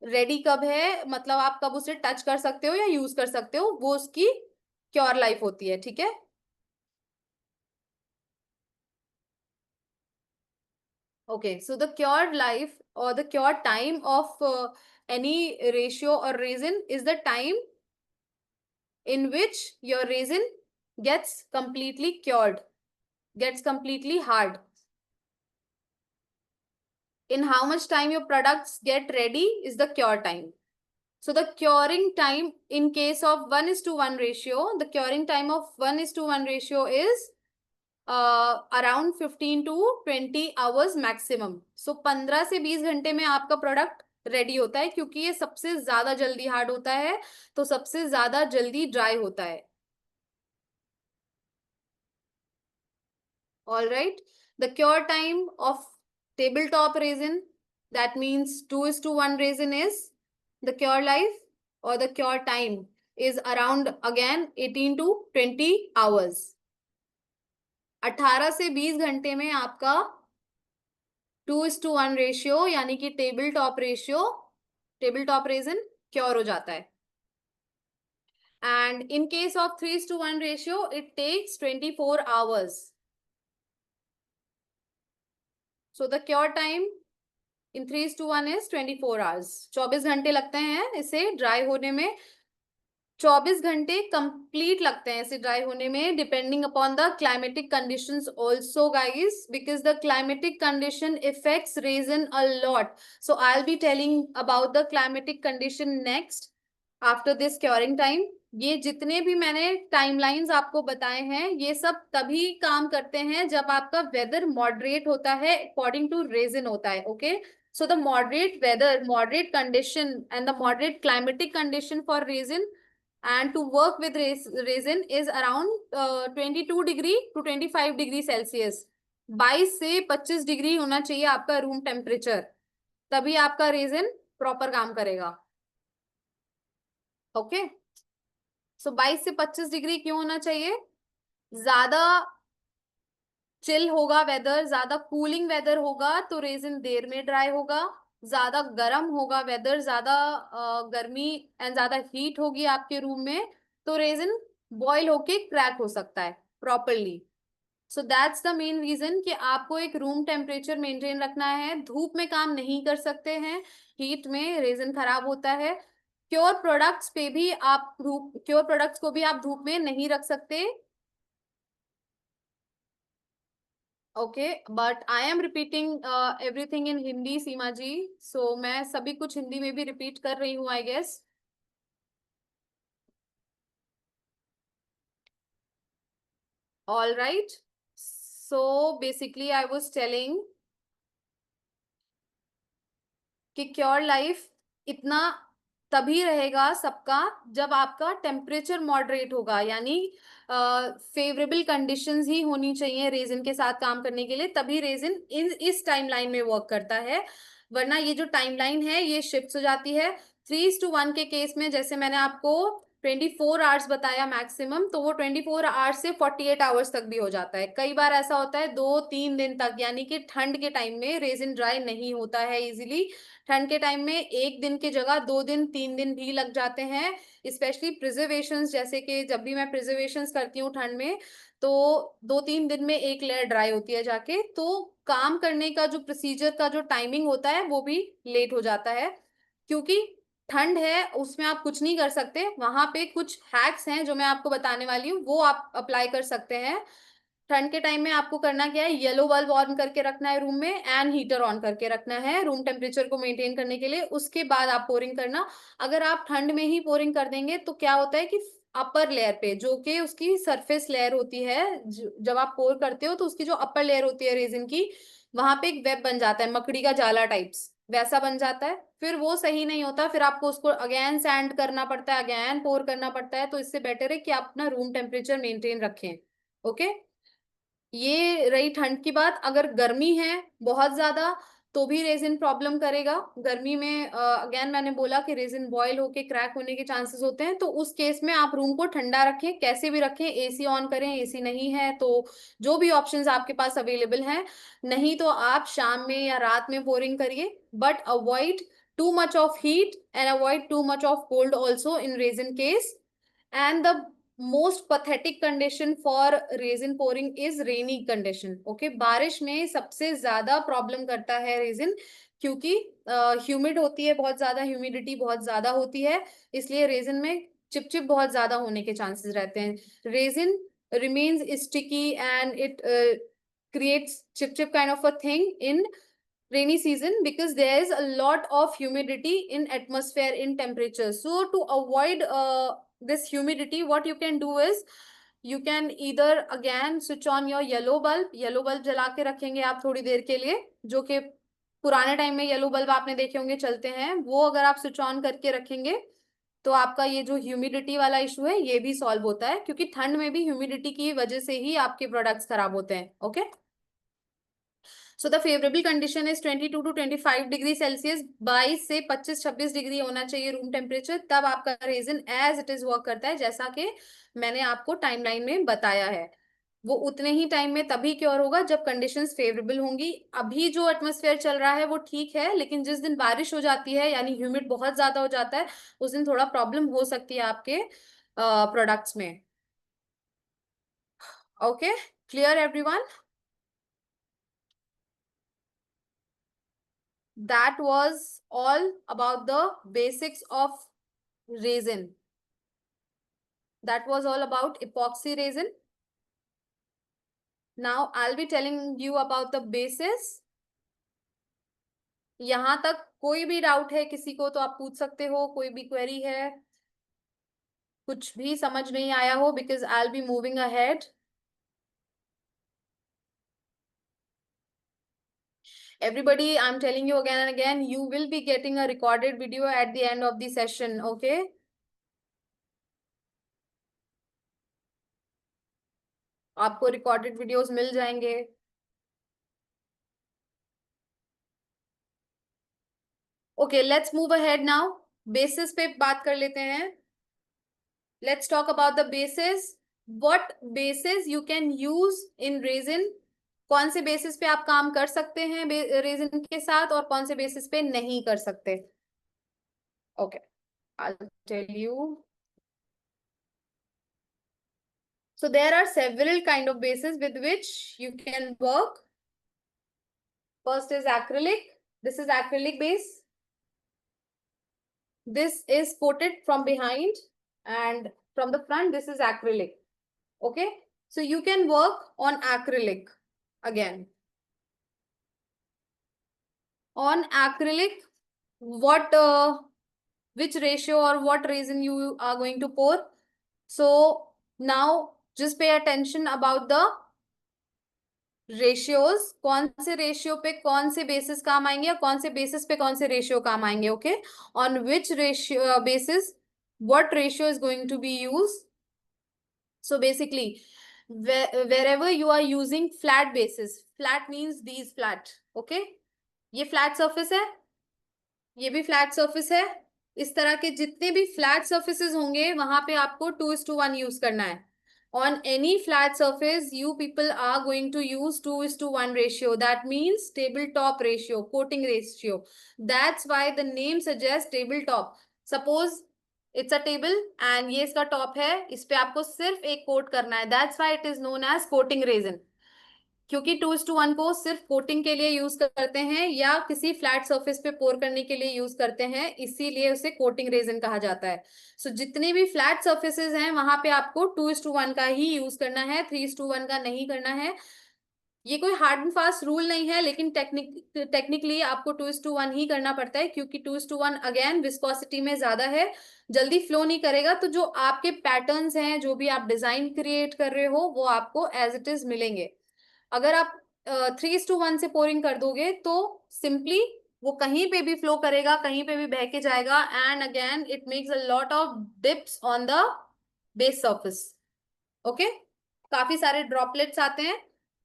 रेडी कब है, मतलब आप कब उसे टच कर सकते हो या यूज कर सकते हो, वो उसकी क्योर लाइफ होती है। ठीक है, okay, so the cured life or the cured time of any ratio or resin is the time in which your resin gets completely cured, gets completely hard. In how much time your products get ready is the cure time. So the curing time in case of 1:1 ratio, the curing time of 1:1 ratio is around 15 to 20 hours maximum. So 15 से 20 घंटे में आपका product ready होता है क्योंकि ये सबसे ज्यादा जल्दी हार्ड होता है, तो सबसे ज्यादा जल्दी ड्राई होता है। All right, the cure time of table top resin, that means 2:1 resin is the cure life और the cure time is around again 18 to 20 hours. 18 से 20 घंटे में आपका 2:1 रेशियो यानी कि table top ratio, table top resin cure हो जाता है। And in case of 3:1 ratio it takes 24 hours. So the cure time in 3:1 is 24 hours. 24 घंटे लगते हैं इसे ड्राई होने में। 24 घंटे कंप्लीट लगते हैं इसे ड्राई होने में, depending upon the climatic conditions also guys, because the climatic condition effects resin a lot. So I will be telling about the climatic condition next after this curing time. ये जितने भी मैंने timelines आपको बताए हैं ये सब तभी काम करते हैं जब आपका वेदर मॉडरेट होता है, अकॉर्डिंग टू रेजिन होता है। Okay, So the moderate weather, moderate condition, and the moderate climatic condition for resin and to work with resin is around 22 degree to 25 degree Celsius. 22 से 25 डिग्री होना चाहिए आपका room temperature, तभी आपका resin proper काम करेगा. ओके, सो 22 से 25 degree क्यों होना चाहिए? ज्यादा चिल होगा वेदर, ज्यादा कूलिंग वेदर होगा तो रेजिन देर में ड्राई होगा. ज्यादा गर्म होगा वेदर, ज्यादा गर्मी एंड ज्यादा हीट होगी आपके रूम में, तो रेजिन बॉयल होके क्रैक हो सकता है properly. So that's the main reason कि आपको एक रूम टेम्परेचर मेंटेन रखना है. धूप में काम नहीं कर सकते हैं, हीट में रेजिन खराब होता है. प्योर प्रोडक्ट्स पे भी आप धूप, प्योर प्रोडक्ट्स को भी आप धूप में नहीं रख सकते. Okay, but I am repeating everything in Hindi Seema ji, so मैं सभी कुछ हिंदी में भी रिपीट कर रही हूँ I guess. All right, so basically I was telling कि क्योर लाइफ इतना तभी रहेगा सबका जब आपका टेम्परेचर मॉडरेट होगा, यानी फेवरेबल कंडीशंस ही होनी चाहिए रेजिन के साथ काम करने के लिए, तभी रेजिन इस टाइमलाइन में वर्क करता है. वरना ये जो टाइमलाइन है ये शिफ्ट हो जाती है. 3:1 के केस में जैसे मैंने आपको 24 आवर्स बताया मैक्सिमम, तो वो 24 आवर्स से 48 आवर्स तक भी हो जाता है. कई बार ऐसा होता है 2-3 दिन तक, यानी कि ठंड के टाइम में रेजिन ड्राई नहीं होता है इजिली. ठंड के टाइम में एक दिन की जगह 2 दिन 3 दिन भी लग जाते हैं. स्पेशली प्रिजर्वेशन, जैसे कि जब भी मैं प्रिजर्वेशन करती हूँ ठंड में, तो 2-3 दिन में एक लेयर ड्राई होती है जाके, तो काम करने का जो प्रोसीजर का जो टाइमिंग होता है वो भी लेट हो जाता है. क्योंकि ठंड है उसमें आप कुछ नहीं कर सकते, वहां पे कुछ हैक्स हैं जो मैं आपको बताने वाली हूँ, वो आप अप्लाई कर सकते हैं. ठंड के टाइम में आपको करना क्या है, येलो बल्ब ऑन करके रखना है रूम में एंड हीटर ऑन करके रखना है रूम टेम्परेचर को मेंटेन करने के लिए. उसके बाद आप पोरिंग करना. अगर आप ठंड में ही पोरिंग कर देंगे तो क्या होता है कि अपर लेयर पे, जो कि उसकी सरफेस लेयर होती है, जब आप पोर करते हो तो उसकी जो अपर लेयर होती है रेजिन की, वहां पे एक वेब बन जाता है, मकड़ी का जाला टाइप्स वैसा बन जाता है. फिर वो सही नहीं होता, फिर आपको उसको अगेन सैंड करना पड़ता है, अगेन पोर करना पड़ता है. तो इससे बेटर है कि आप अपना रूम टेम्परेचर मेंटेन रखें. ओके, ये रही ठंड की बात. अगर गर्मी है बहुत ज्यादा तो भी रेजिन प्रॉब्लम करेगा. गर्मी में अगेन मैंने बोला कि रेजिन बॉयल होके क्रैक होने के चांसेस होते हैं, तो उस केस में आप रूम को ठंडा रखें, कैसे भी रखें. एसी ऑन करें, एसी नहीं है तो जो भी ऑप्शंस आपके पास अवेलेबल हैं. नहीं तो आप शाम में या रात में पोरिंग करिए, but avoid too much of heat and avoid too much of cold also in resin case. And the most pathetic condition for resin pouring is rainy condition. Okay, बारिश में सबसे ज्यादा प्रॉब्लम करता है रेजिन, क्योंकि humid होती है, बहुत ज्यादा ह्यूमिडिटी बहुत ज्यादा होती है, इसलिए रेजिन में चिपचिप बहुत ज्यादा होने के चांसेस रहते हैं. Resin remains sticky and it creates chip chip kind of a thing in rainy season because there is a lot of humidity in atmosphere in temperature. So to avoid this humidity, what you can do is you can either again switch on your yellow bulb. Yellow bulb जला के रखेंगे आप थोड़ी देर के लिए, जो कि पुराने टाइम में येलो बल्ब आपने देखे होंगे चलते हैं, वो अगर आप स्विच ऑन करके रखेंगे तो आपका ये जो ह्यूमिडिटी वाला इशू है ये भी सॉल्व होता है, क्योंकि ठंड में भी ह्यूमिडिटी की वजह से ही आपके प्रोडक्ट्स खराब होते हैं. Okay, so the favourable condition is 22 to 25 degree Celsius. 22 से 25-26 डिग्री होना चाहिए रूम टेम्परेचर, तब आपका resin as it is work करता है, जैसा कि मैंने आपको टाइमलाइन में बताया है. वो उतने ही टाइम में तभी क्योर होगा जब कंडीशंस फेवरेबल होंगी. अभी जो एटमॉस्फेयर चल रहा है वो ठीक है, लेकिन जिस दिन बारिश हो जाती है यानी ह्यूमिड बहुत ज्यादा हो जाता है, उस दिन थोड़ा प्रॉब्लम हो सकती है आपके प्रोडक्ट्स में. Okay, clear everyone? That was all about the basics of resin. That was all about epoxy resin. Now I'll be telling you about the basis. यहाँ तक कोई भी डाउट है किसी को तो आप पूछ सकते हो, कोई भी क्वेरी है, कुछ भी समझ नहीं आया हो, because I'll be moving ahead. Everybody, I'm telling you again and again, you will be getting a recorded video at the end of the session, okay? आपको recorded videos मिल जाएंगे. Okay, let's move ahead now. Basis पे बात कर लेते हैं. Let's talk about the basis. What basis you can use in resin? कौन से basis पे आप काम कर सकते हैं रेजिन के साथ और कौन से बेसिस पे नहीं कर सकते? Okay, I'll tell you. So there are several kind of bases with which you can work. First is acrylic. This is acrylic base. This is coated from behind, and from the front, this is acrylic. Okay, so you can work on acrylic again. On acrylic, which ratio or what resin you are going to pour? So now just pay attention about the ratios. कौन से ratio पे कौन से basis काम आएंगे या कौन से बेसिस पे कौन से रेशियो काम आएंगे. Okay, on which ratio basis what ratio is going to be used. So basically, wherever you are using flat basis, flat means these flat. Okay, ये flat surface है, ये भी flat surface है. इस तरह के जितने भी flat surfaces होंगे वहां पे आपको 2:1 यूज करना है. On any flat surface, you people are going to use 2:1 ratio. That means tabletop ratio, coating ratio. That's why the name suggests tabletop. Suppose it's a table and ये इसका top है, इस पे आपको सिर्फ एक coat करना है. That's why it is known as coating resin. क्योंकि 2:1 को सिर्फ कोटिंग के लिए यूज करते हैं या किसी फ्लैट सरफेस पे पोर करने के लिए यूज करते हैं, इसीलिए उसे कोटिंग रेजिन कहा जाता है. सो जितने भी फ्लैट सरफेसेस हैं वहां पे आपको 2:1 का ही यूज करना है, 3:1 का नहीं करना है. ये कोई हार्ड एंड फास्ट रूल नहीं है, लेकिन टेक्निकली आपको 2:1 ही करना पड़ता है क्योंकि 2:1 अगेन विस्कोसिटी में ज्यादा है, जल्दी फ्लो नहीं करेगा. तो जो आपके पैटर्न्स हैं, जो भी आप डिजाइन क्रिएट कर रहे हो, वो आपको एज इट इज मिलेंगे. अगर आप 3:1 से पोरिंग कर दोगे तो सिंपली वो कहीं पे भी फ्लो करेगा, कहीं पे भी बह के जाएगा, and again it makes a lot of dips on the base surface. Okay, काफी सारे ड्रॉपलेट्स आते हैं.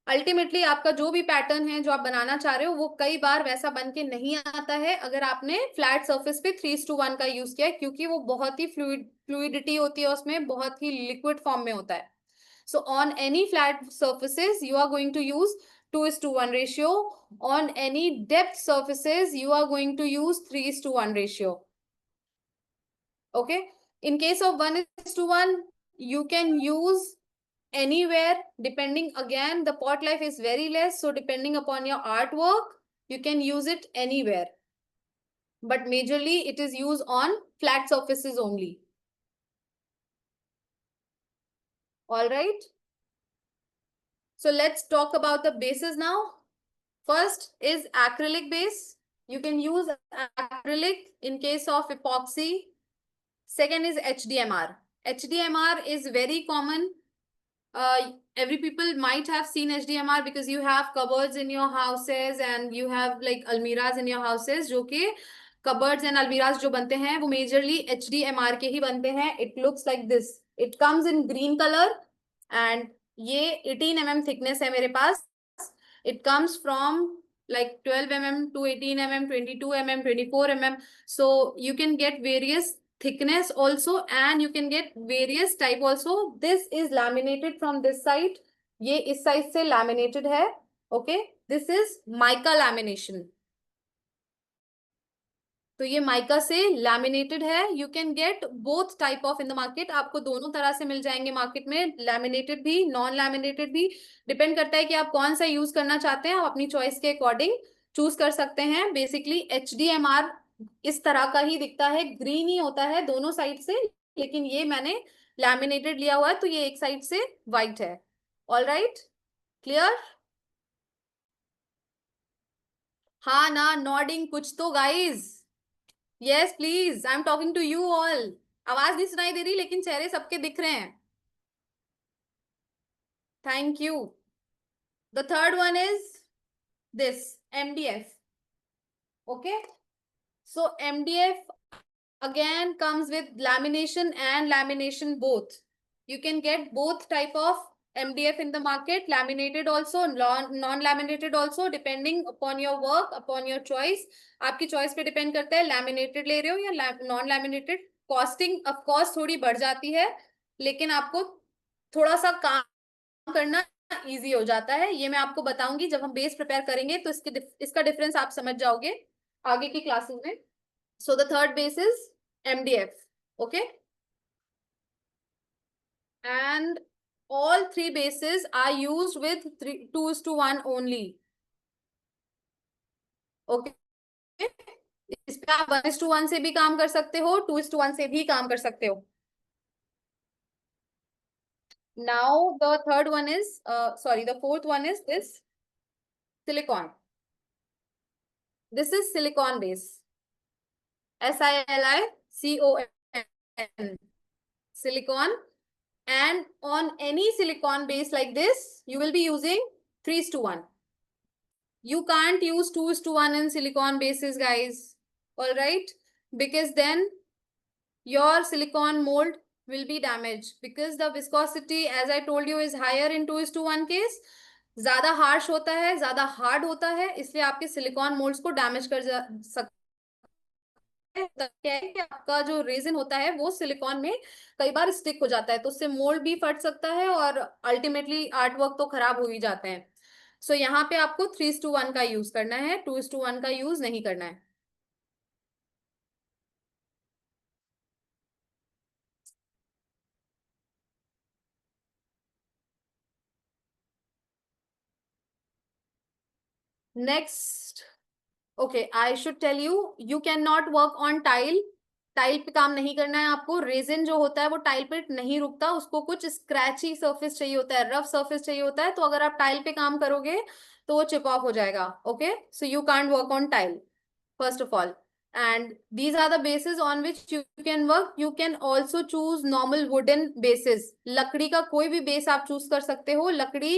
अल्टीमेटली आपका जो भी पैटर्न है जो आप बनाना चाह रहे हो वो कई बार वैसा बन के नहीं आता है अगर आपने फ्लैट सरफेस पे 3:1 का यूज किया, क्योंकि वो बहुत ही फ्लूइडिटी होती है उसमें, बहुत ही लिक्विड फॉर्म में होता है. So on any flat surfaces, you are going to use 2:1 ratio. On any depth surfaces, you are going to use 3:1 ratio. Okay. In case of 1:1, you can use anywhere depending. Again, the pot life is very less. So depending upon your artwork, you can use it anywhere. But majorly it is used on flat surfaces only. All right. So let's talk about the bases now. First is acrylic base. You can use acrylic in case of epoxy. Second is HDMR. HDMR is very common. Every people might have seen HDMR because you have cupboards in your houses and you have like almiras in your houses. जो कि cupboards and almiras जो बनते हैं वो majorly HDMR के ही बनते हैं. It looks like this. It comes in green color and ये 18 mm thickness है मेरे पास. It comes from like 12 mm to 18 mm, 22 mm, 24 mm. So you can get various thickness also and you can get various type also. This is laminated from this side. ये इस side से laminated है. Okay. This is mica lamination. तो ये mica से laminated है. You can get both type of in the market. आपको दोनों तरह से मिल जाएंगे मार्केट में, लैमिनेटेड भी, नॉन लैमिनेटेड भी. डिपेंड करता है कि आप कौन सा यूज करना चाहते हैं. आप अपनी चॉइस के अकॉर्डिंग चूज कर सकते हैं. बेसिकली HDMR इस तरह का ही दिखता है, ग्रीन ही होता है दोनों साइड से, लेकिन ये मैंने लैमिनेटेड लिया हुआ है तो ये एक साइड से व्हाइट है. All right, clear? हाँ ना, नॉडिंग कुछ तो guys. Yes please, I am talking to you all. आवाज नहीं सुनाई दे रही लेकिन चेहरे सबके दिख रहे हैं. Thank you. The third one is this MDF. Okay, so MDF again comes with lamination and lamination both. You can get both type of MDF in the market, laminated also, non-laminated also, depending upon your work, upon your choice. आपकी choice पे depend करता है laminated ले रहे हो या non-laminated. Costing of course थोड़ी बढ़ जाती है, लेकिन आपको थोड़ा सा काम करना इजी हो जाता है. ये मैं आपको बताऊंगी जब हम बेस प्रिपेयर करेंगे, तो इसका डिफरेंस आप समझ जाओगे आगे की क्लासेस में. So the third base is MDF. Okay. And all three bases are used with 2:1 only. Okay. इस पे आप 1:1 से भी काम कर सकते हो, 2:1 से भी काम कर सकते हो. Now the third one is, the fourth one is this silicon. This is silicon base. SILICON. Silicon. And on any silicon base like this, you will be using 3:1. You can't use 2:1 in silicon bases, guys. All right, because then your silicon mold will be damaged, because the viscosity, as I told you, is higher in 2:1 case. ज्यादा harsh होता है, ज्यादा hard होता है, इसलिए आपके silicon moulds को damage कर सकता है कि आपका जो रेजिन होता है वो सिलिकॉन में कई बार स्टिक हो जाता है, तो उससे मोल्ड भी फट सकता है और अल्टीमेटली आर्ट वर्क तो खराब हो ही जाते हैं. सो यहाँ पे आपको 3:1 का यूज करना है, 2:1 का यूज नहीं करना है. Next, okay, I should tell you, you can not work on tile. Tile पे काम नहीं करना है आपको. रेजिन जो होता है वो टाइल पे नहीं रुकता, उसको कुछ स्क्रैची सरफेस चाहिए होता है, रफ सरफेस चाहिए होता है. तो अगर आप टाइल पे काम करोगे तो वो चिप ऑफ हो जाएगा. Okay, so you can't work on tile first of all, and these are the bases on which you can work. You can also choose normal wooden bases. लकड़ी का कोई भी बेस आप चूज कर सकते हो. लकड़ी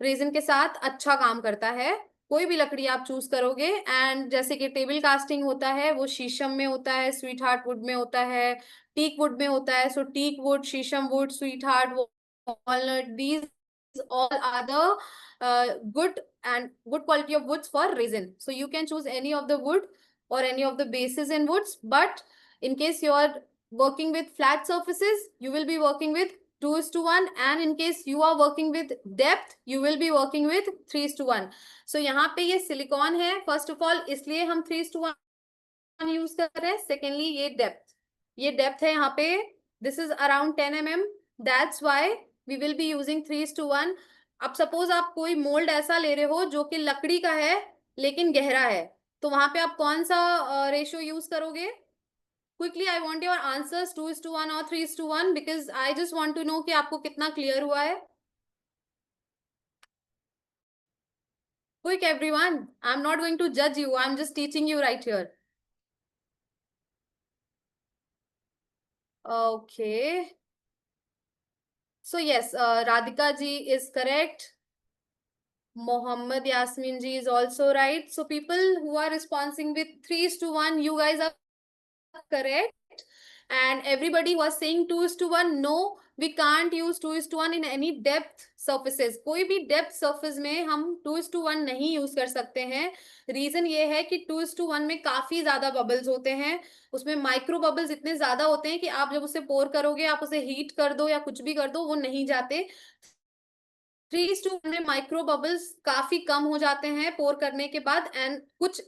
रेजिन के साथ अच्छा काम करता है, कोई भी लकड़ी आप चूज करोगे. एंड जैसे कि टेबल कास्टिंग होता है वो शीशम में होता है, स्वीट हार्ट वुड में होता है, टीक वुड में होता है. सो टीक वुड, शीशम would, sweet heart, walnut, these all are the good and good quality of woods for resin. So you can choose any of the wood or any of the bases in woods. But in case you are working with flat surfaces, you will be working with 2:1, and in case you are working with depth, you will be working with 3:1. So यहाँ पे ये silicon है first of all, इसलिए हम 3:1 use कर रहे हैं. Secondly ये डेप्थ है यहाँ पे, this is around 10 mm. That's why we will be using 3:1. अब सपोज आप कोई मोल्ड ऐसा ले रहे हो जो कि लकड़ी का है लेकिन गहरा है, तो वहां पे आप कौन सा रेशियो यूज करोगे? Quickly I want your answers, 2:1 और 3:1, because I just want to know कि आपको कितना क्लियर हुआ है. Quick everyone, I am not going to जज you, I am just teaching you right here. Okay. So yes, Radhika ji is correct. Mohammad Yasmin ji is also right. So people who are responding with 3:1, you guys are correct. And everybody was saying 2:1, no, we can't use 2:1 in any depth surfaces. कोई भी depth surface में हम 2:1 नहीं use कर सकते हैं. Reason ये है कि 2:1 में काफी ज्यादा बबल्स होते हैं, उसमें माइक्रो बबल्स इतने ज्यादा होते हैं कि आप जब उसे पोर करोगे, आप उसे हीट कर दो या कुछ भी कर दो, वो नहीं जाते. 3:1 में माइक्रो बबल्स काफी कम हो जाते हैं पोर करने के बाद. एंड कुछ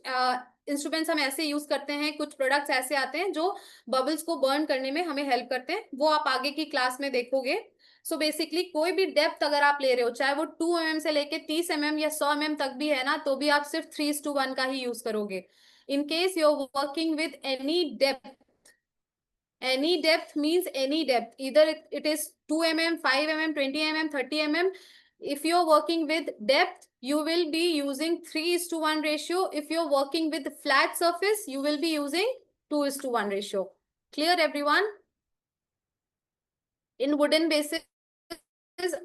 इंस्ट्रूमेंट्स हम ऐसे यूज करते हैं, कुछ प्रोडक्ट्स ऐसे आते हैं जो बबल्स को बर्न करने में हमें हेल्प करते हैं, वो आप आगे की क्लास में देखोगे. सो बेसिकली कोई भी डेप्थ अगर आप ले रहे हो, चाहे वो 2 mm से लेके 30 mm या 100 mm तक भी है ना, तो भी आप सिर्फ 3:1 का ही यूज करोगे. In case you are working with any depth, any depth means any depth, either it is 2 mm, 5 mm, 20 mm, 30 mm. If you're working with depth, you will be using 3:1 ratio. If you're working with flat surface, you will be using 2:1 ratio. Clear everyone? In wooden bases,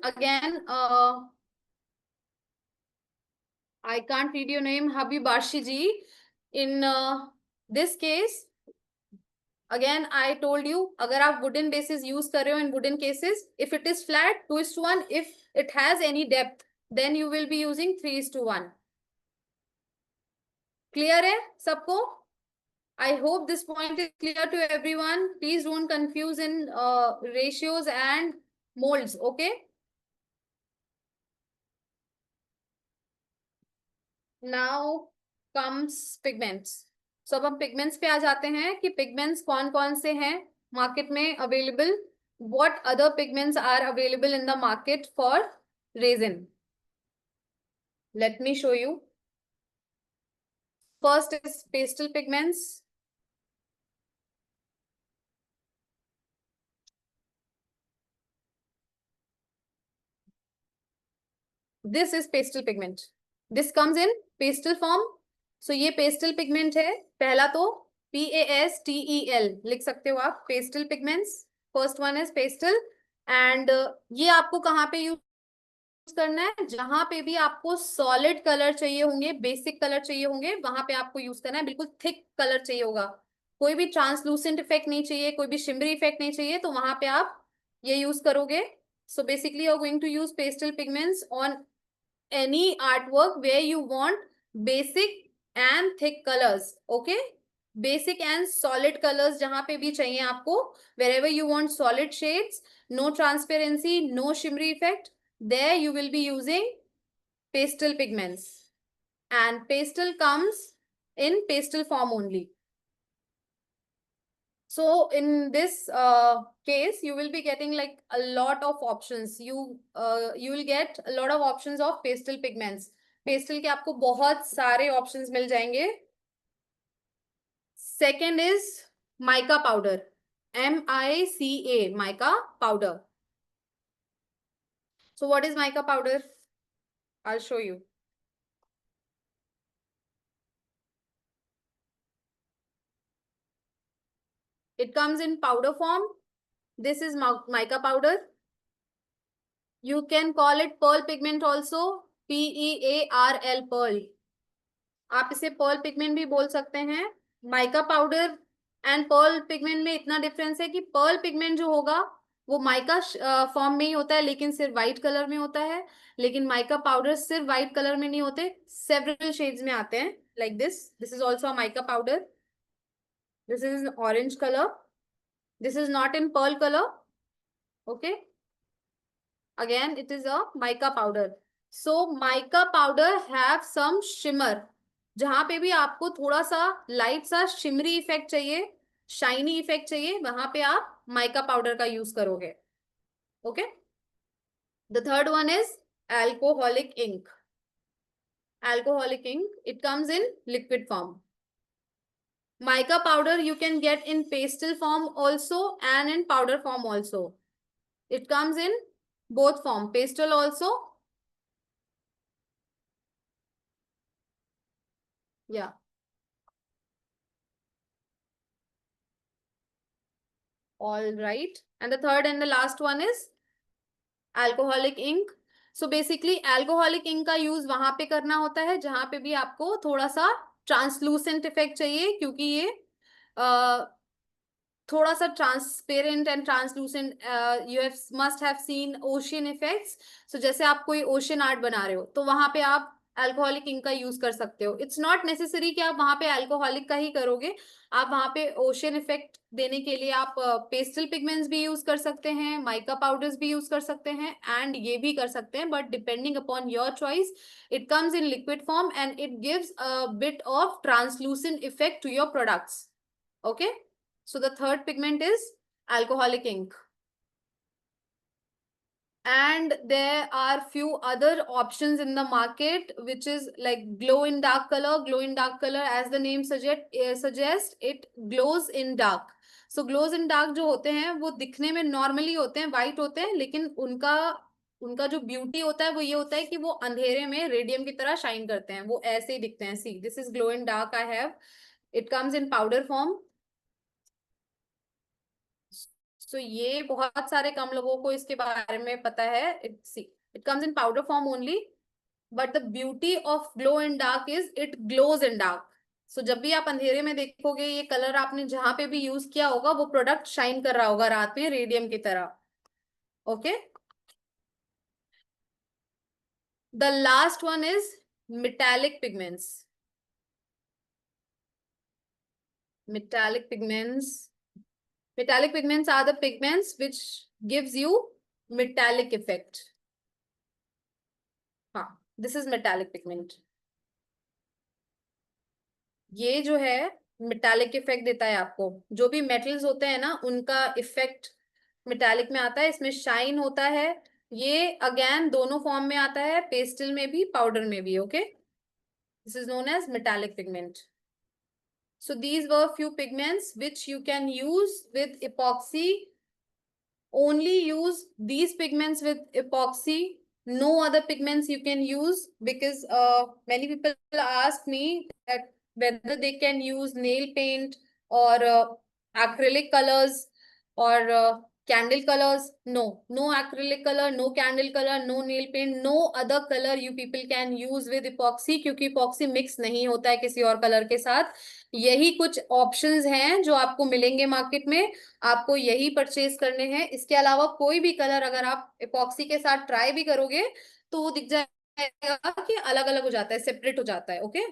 again, I can't read your name, Habibashi ji. In this case, again I told you, अगर आप wooden bases use कर रहे हो in wooden cases, if it is flat 2:1, if it has any depth, then you will be using 3:1. Clear है सबको? I hope this point is clear to everyone. Please don't confuse in ratios and molds, okay? Now comes pigments. So अब हम pigments पे आ जाते हैं कि pigments कौन कौन से हैं market में available. What other pigments are available in the market for resin? Let me show you. First is pastel pigments. This is pastel pigment. This comes in pastel form. So ये pastel pigment है. पहला तो PASTEL लिख सकते हो आप. Pastel pigments. First one is pastel. And ये आपको कहाँ पे यूज करना है? जहां पे भी आपको सॉलिड कलर चाहिए होंगे, बेसिक कलर चाहिए होंगे, वहां पे आपको यूज करना है. बिल्कुल थिक कलर चाहिए होगा, कोई भी ट्रांसलूसेंट इफेक्ट नहीं चाहिए, कोई भी शिमरी इफेक्ट नहीं चाहिए, तो वहां पे आप ये यूज करोगे. So basically you are going to use pastel pigments on any artwork where you want basic and thick colors. Okay, basic and solid colors जहां पे भी चाहिए आपको, wherever you want solid shades, no transparency, no shimmery effect, there you will be using pastel pigments. And pastel comes in pastel form only. So in this case, you will be getting like a lot of options. You will get a lot of options of pastel pigments. Pastel के आपको बहुत सारे options मिल जाएंगे. Second is mica powder. MICA, mica powder. So what is mica powder? I'll show you. It comes in powder form. This is mica powder. You can call it pearl pigment also. PEARL, pearl. आप इसे Perl pigment भी बोल सकते हैं. Mica powder and pearl pigment में इतना difference है कि पर्ल पिगमेंट जो होगा वो माइका फॉर्म में ही होता है, लेकिन सिर्फ व्हाइट कलर में होता है. लेकिन माइका पाउडर सिर्फ व्हाइट कलर में नहीं होते, सेवरल शेड्स में आते हैं. Like this is also mica powder. This is orange colour. This is not in pearl colour. Okay, again it is a mica powder. So mica powder have some shimmer. जहां पे भी आपको थोड़ा सा light सा शिमरी इफेक्ट चाहिए, shiny effect चाहिए, वहां पे आप माइका पाउडर का यूज करोगे. Okay, the third one is alcoholic ink. Alcoholic ink, it comes in liquid form. Mica powder you can get in pastel form also and in powder form also. It comes in both form, pastel also. Yeah. All right. And the third and the last one is alcoholic ink. So basically alcoholic ink का use वहां पे करना होता है जहां पे भी आपको थोड़ा सा ट्रांसलूसेंट इफेक्ट चाहिए, क्योंकि ये थोड़ा सा transparent and translucent. You have must have seen ocean effects. So जैसे आप कोई ओशियन आर्ट बना रहे हो तो वहां पे आप अल्कोहलिक इंक का यूज कर सकते हो. इट्स नॉट नेसेसरी कि आप वहां पे अल्कोहलिक का ही करोगे. आप वहां पे ओशियन इफेक्ट देने के लिए आप पेस्टल पिगमेंट्स भी यूज कर सकते हैं, माइका पाउडर्स भी यूज कर सकते हैं, एंड ये भी कर सकते हैं. But depending upon your choice, it comes in liquid form and it gives a bit of translucent effect to your products. Okay, so the third pigment is alcoholic ink. And there are few other options in the market, which is like glow in dark color. Glow in dark color, as the name suggest, it glows in dark. So glows in dark जो होते हैं वो दिखने में normally होते हैं, white होते हैं, लेकिन उनका उनका जो ब्यूटी होता है वो ये होता है कि वो अंधेरे में रेडियम की तरह शाइन करते हैं, वो ऐसे ही दिखते हैं. See, this is glow in dark I have. It comes in powder form. So ये बहुत सारे कम लोगों को इसके बारे में पता है. It comes in powder form only. But the beauty of glow in dark is it glows in dark. So जब भी आप अंधेरे में देखोगे ये कलर आपने जहां पे भी यूज किया होगा वो प्रोडक्ट शाइन कर रहा होगा रात में रेडियम की तरह. Okay. The last one is metallic pigments. Metallic pigments. Metallic pigments are the pigments which gives you metallic effect. हाँ, this is metallic pigment. ये जो है मेटालिक इफेक्ट देता है आपको. जो भी मेटल्स होते हैं ना उनका इफेक्ट मेटालिक में आता है. इसमें शाइन होता है. ये अगेन दोनों फॉर्म में आता है, पेस्टल में भी पाउडर में भी. Okay. This is known as metallic pigment. So these were few pigments which you can use with epoxy. Only use these pigments with epoxy. No other pigments you can use, because many people ask me that whether they can use nail paint or acrylic colors or candle colors. No, no acrylic color, no candle color, no nail paint, no other color you people can use with epoxy, क्योंकि epoxy mix नहीं होता है किसी और colour के साथ. यही कुछ ऑप्शंस हैं जो आपको मिलेंगे मार्केट में. आपको यही परचेज करने हैं. इसके अलावा कोई भी कलर अगर आप इपॉक्सी के साथ ट्राई भी करोगे तो वो दिख जाएगा कि अलग अलग हो जाता है, सेपरेट हो जाता है. Okay.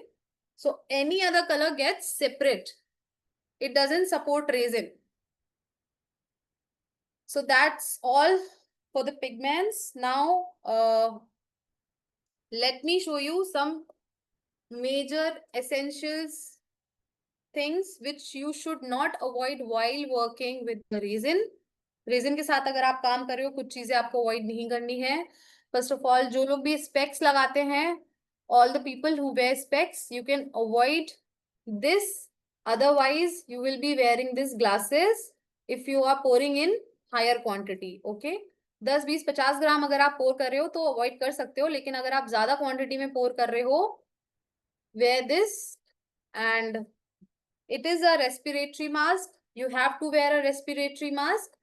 So any other colour gets separate. It doesn't support resin. So that's all for the pigments. Now let me show you some major essentials things which you should not avoid while working with the resin. Resin के साथ अगर आप काम कर रहे हो कुछ चीजें आपको अवॉइड नहीं करनी है. फर्स्ट ऑफ ऑल, जो लोग भी स्पेक्स लगाते हैं, all the people who wear specs, you can avoid this. Otherwise you will be wearing this glasses if you are pouring in higher quantity. Okay. 10, 20, 50 gram अगर आप पोर कर रहे हो तो अवॉइड कर सकते हो, लेकिन अगर आप ज्यादा क्वांटिटी में पोर कर रहे हो, wear this. And it is a respiratory mask. You have to wear a respiratory mask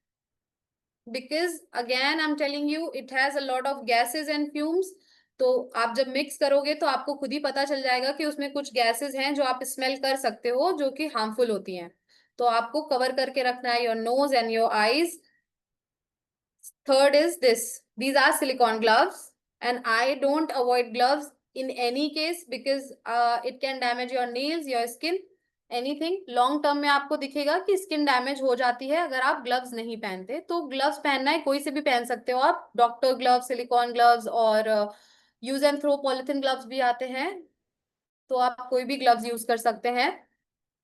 because again I'm telling you it has a lot of gases and fumes. तो आप जब मिक्स करोगे तो आपको खुद ही पता चल जाएगा कि उसमें कुछ गैसेस हैं जो आप स्मेल कर सकते हो जो कि हार्मफुल होती हैं. तो आपको कवर करके रखना है your nose and your eyes. Third is this. These are silicone gloves, and I don't avoid gloves in any case because it can damage your nails, your skin, anything. Long term में आपको दिखेगा कि skin damage हो जाती है अगर आप gloves नहीं पहनते. तो ग्लव्स पहनना है, कोई से भी पहन सकते हो आप. डॉक्टर ग्लव्स, सिलिकॉन ग्लव्स और use and throw polythene gloves भी आते हैं. तो आप कोई भी ग्लव्स यूज कर सकते हैं.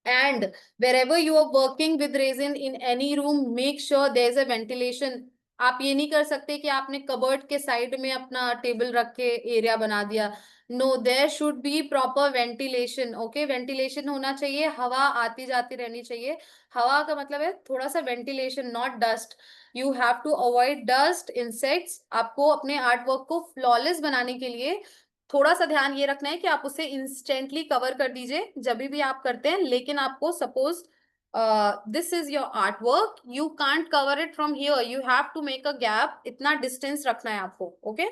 And wherever you are working with resin in any room, make sure there's a ventilation. आप ये नहीं कर सकते कि आपने कबर्ड के साइड में अपना टेबल रख के एरिया बना दिया. No, there should be proper ventilation. Okay. Ventilation होना चाहिए, हवा आती जाती रहनी चाहिए. हवा का मतलब है थोड़ा सा ventilation, not dust. You have to avoid dust, insects. आपको अपने आर्ट वर्क को फ्लॉलेस बनाने के लिए थोड़ा सा ध्यान ये रखना है कि आप उसे इंस्टेंटली कवर कर दीजिए जब भी आप करते हैं. लेकिन आपको suppose this is your art work, you can't cover it from here, you have to make a gap. इतना डिस्टेंस रखना है आपको. ओके.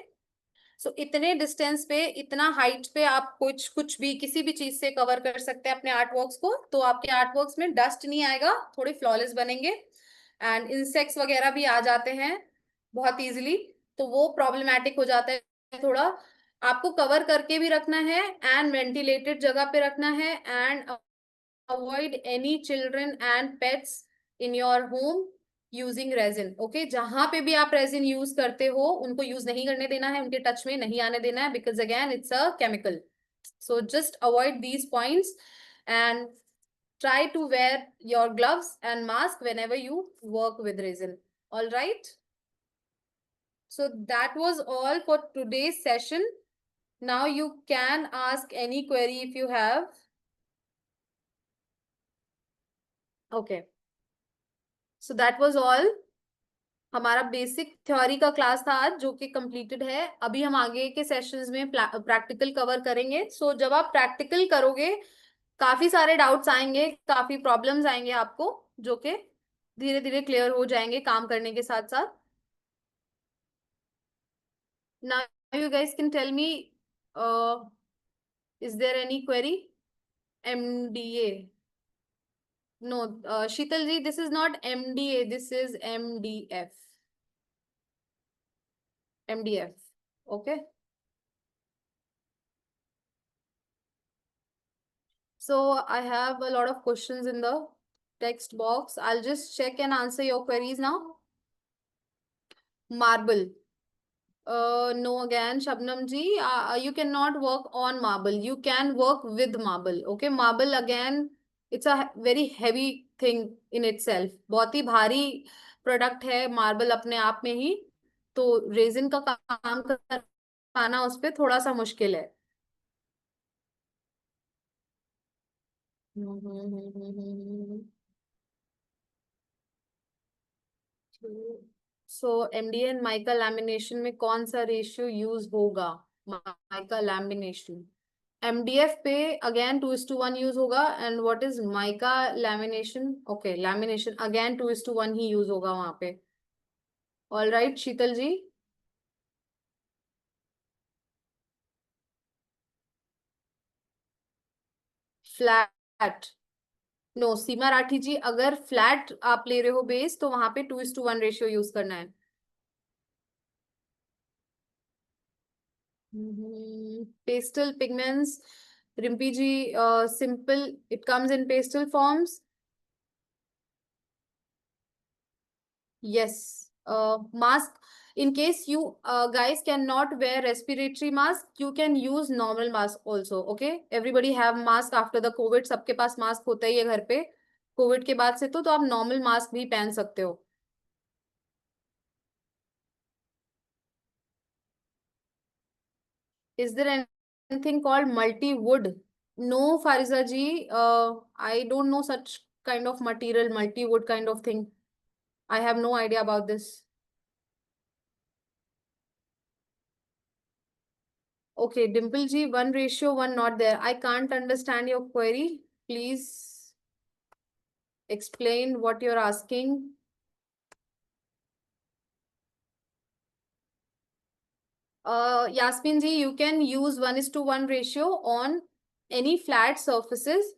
सो इतने डिस्टेंस पे, इतना हाइट पे आप कुछ कुछ भी किसी भी चीज से कवर कर सकते हैं अपने आर्ट वर्क्स को. तो आपके आर्ट वर्क्स में डस्ट नहीं आएगा, थोड़े फ्लॉलेस बनेंगे. एंड इंसेक्ट्स वगैरह भी आ जाते हैं बहुत इजीली, तो वो प्रॉब्लमैटिक हो जाता है थोड़ा. आपको कवर करके भी रखना है एंड वेंटिलेटेड जगह पे रखना है. And avoid any children and pets in your home using resin. Okay. जहां पे भी आप रेजिन यूज करते हो उनको यूज नहीं करने देना है, उनके टच में नहीं आने देना है, because again it's a chemical. So just avoid these points and try to wear your gloves and mask whenever you work with resin. All right. So that was all for today's session. Now you can ask any query if you have. Okay. So that was all. हमारा basic theory का class था आज जो कि completed है. अभी हम आगे के सेशंस में प्रैक्टिकल कवर करेंगे. सो जब आप प्रैक्टिकल करोगे काफी सारे डाउट्स आएंगे, काफी प्रॉब्लम्स आएंगे आपको, जो कि धीरे धीरे क्लियर हो जाएंगे काम करने के साथ साथ. Now you guys can tell me Is there any query? MDA. No, Sheetal ji, this is not MDA. This is MDF. MDF. Okay. So I have a lot of questions in the text box. I'll just check and answer your queries now. Marble. No, again, Shabnam ji, you cannot work on marble. You can work with marble. Okay, marble again, it's a very heavy thing in itself. बहुत ही भारी product है marble अपने आप में ही. तो resin का काम कर पाना उस पे थोड़ा सा मुश्किल है. सो एमडीए एंड माइका लैमिनेशन में कौन सा रेशियो यूज होगा? माइका लैमिनेशन एमडीएफ पे अगेन 2:1 यूज होगा. And what is mica lamination? Okay, lamination again 2:1 he use होगा वहां पे. ऑल राइट शीतल जी. फ्लैट. नो सीमा राठी जी, अगर फ्लैट आप ले रहे हो बेस तो वहां पे 2:1 रेशियो यूज करना है. Pastel pigments, Rimpi ji, simple, it comes in pastel forms. Yes. Mask, in case you guys cannot wear respiratory mask, you can use normal mask also. Okay, everybody have mask after the COVID. सबके पास mask होता ही है घर पे. Covid के बाद से तो आप normal mask भी पहन सकते हो. Is there anything called multi-wood? No, Fariza ji, I don't know such kind of material, multi-wood kind of thing. I have no idea about this. Okay, Dimple ji, 1:1 not there. I can't understand your query. Please explain what you're asking. Yasmin ji, you can use 1:1 ratio on any flat surfaces,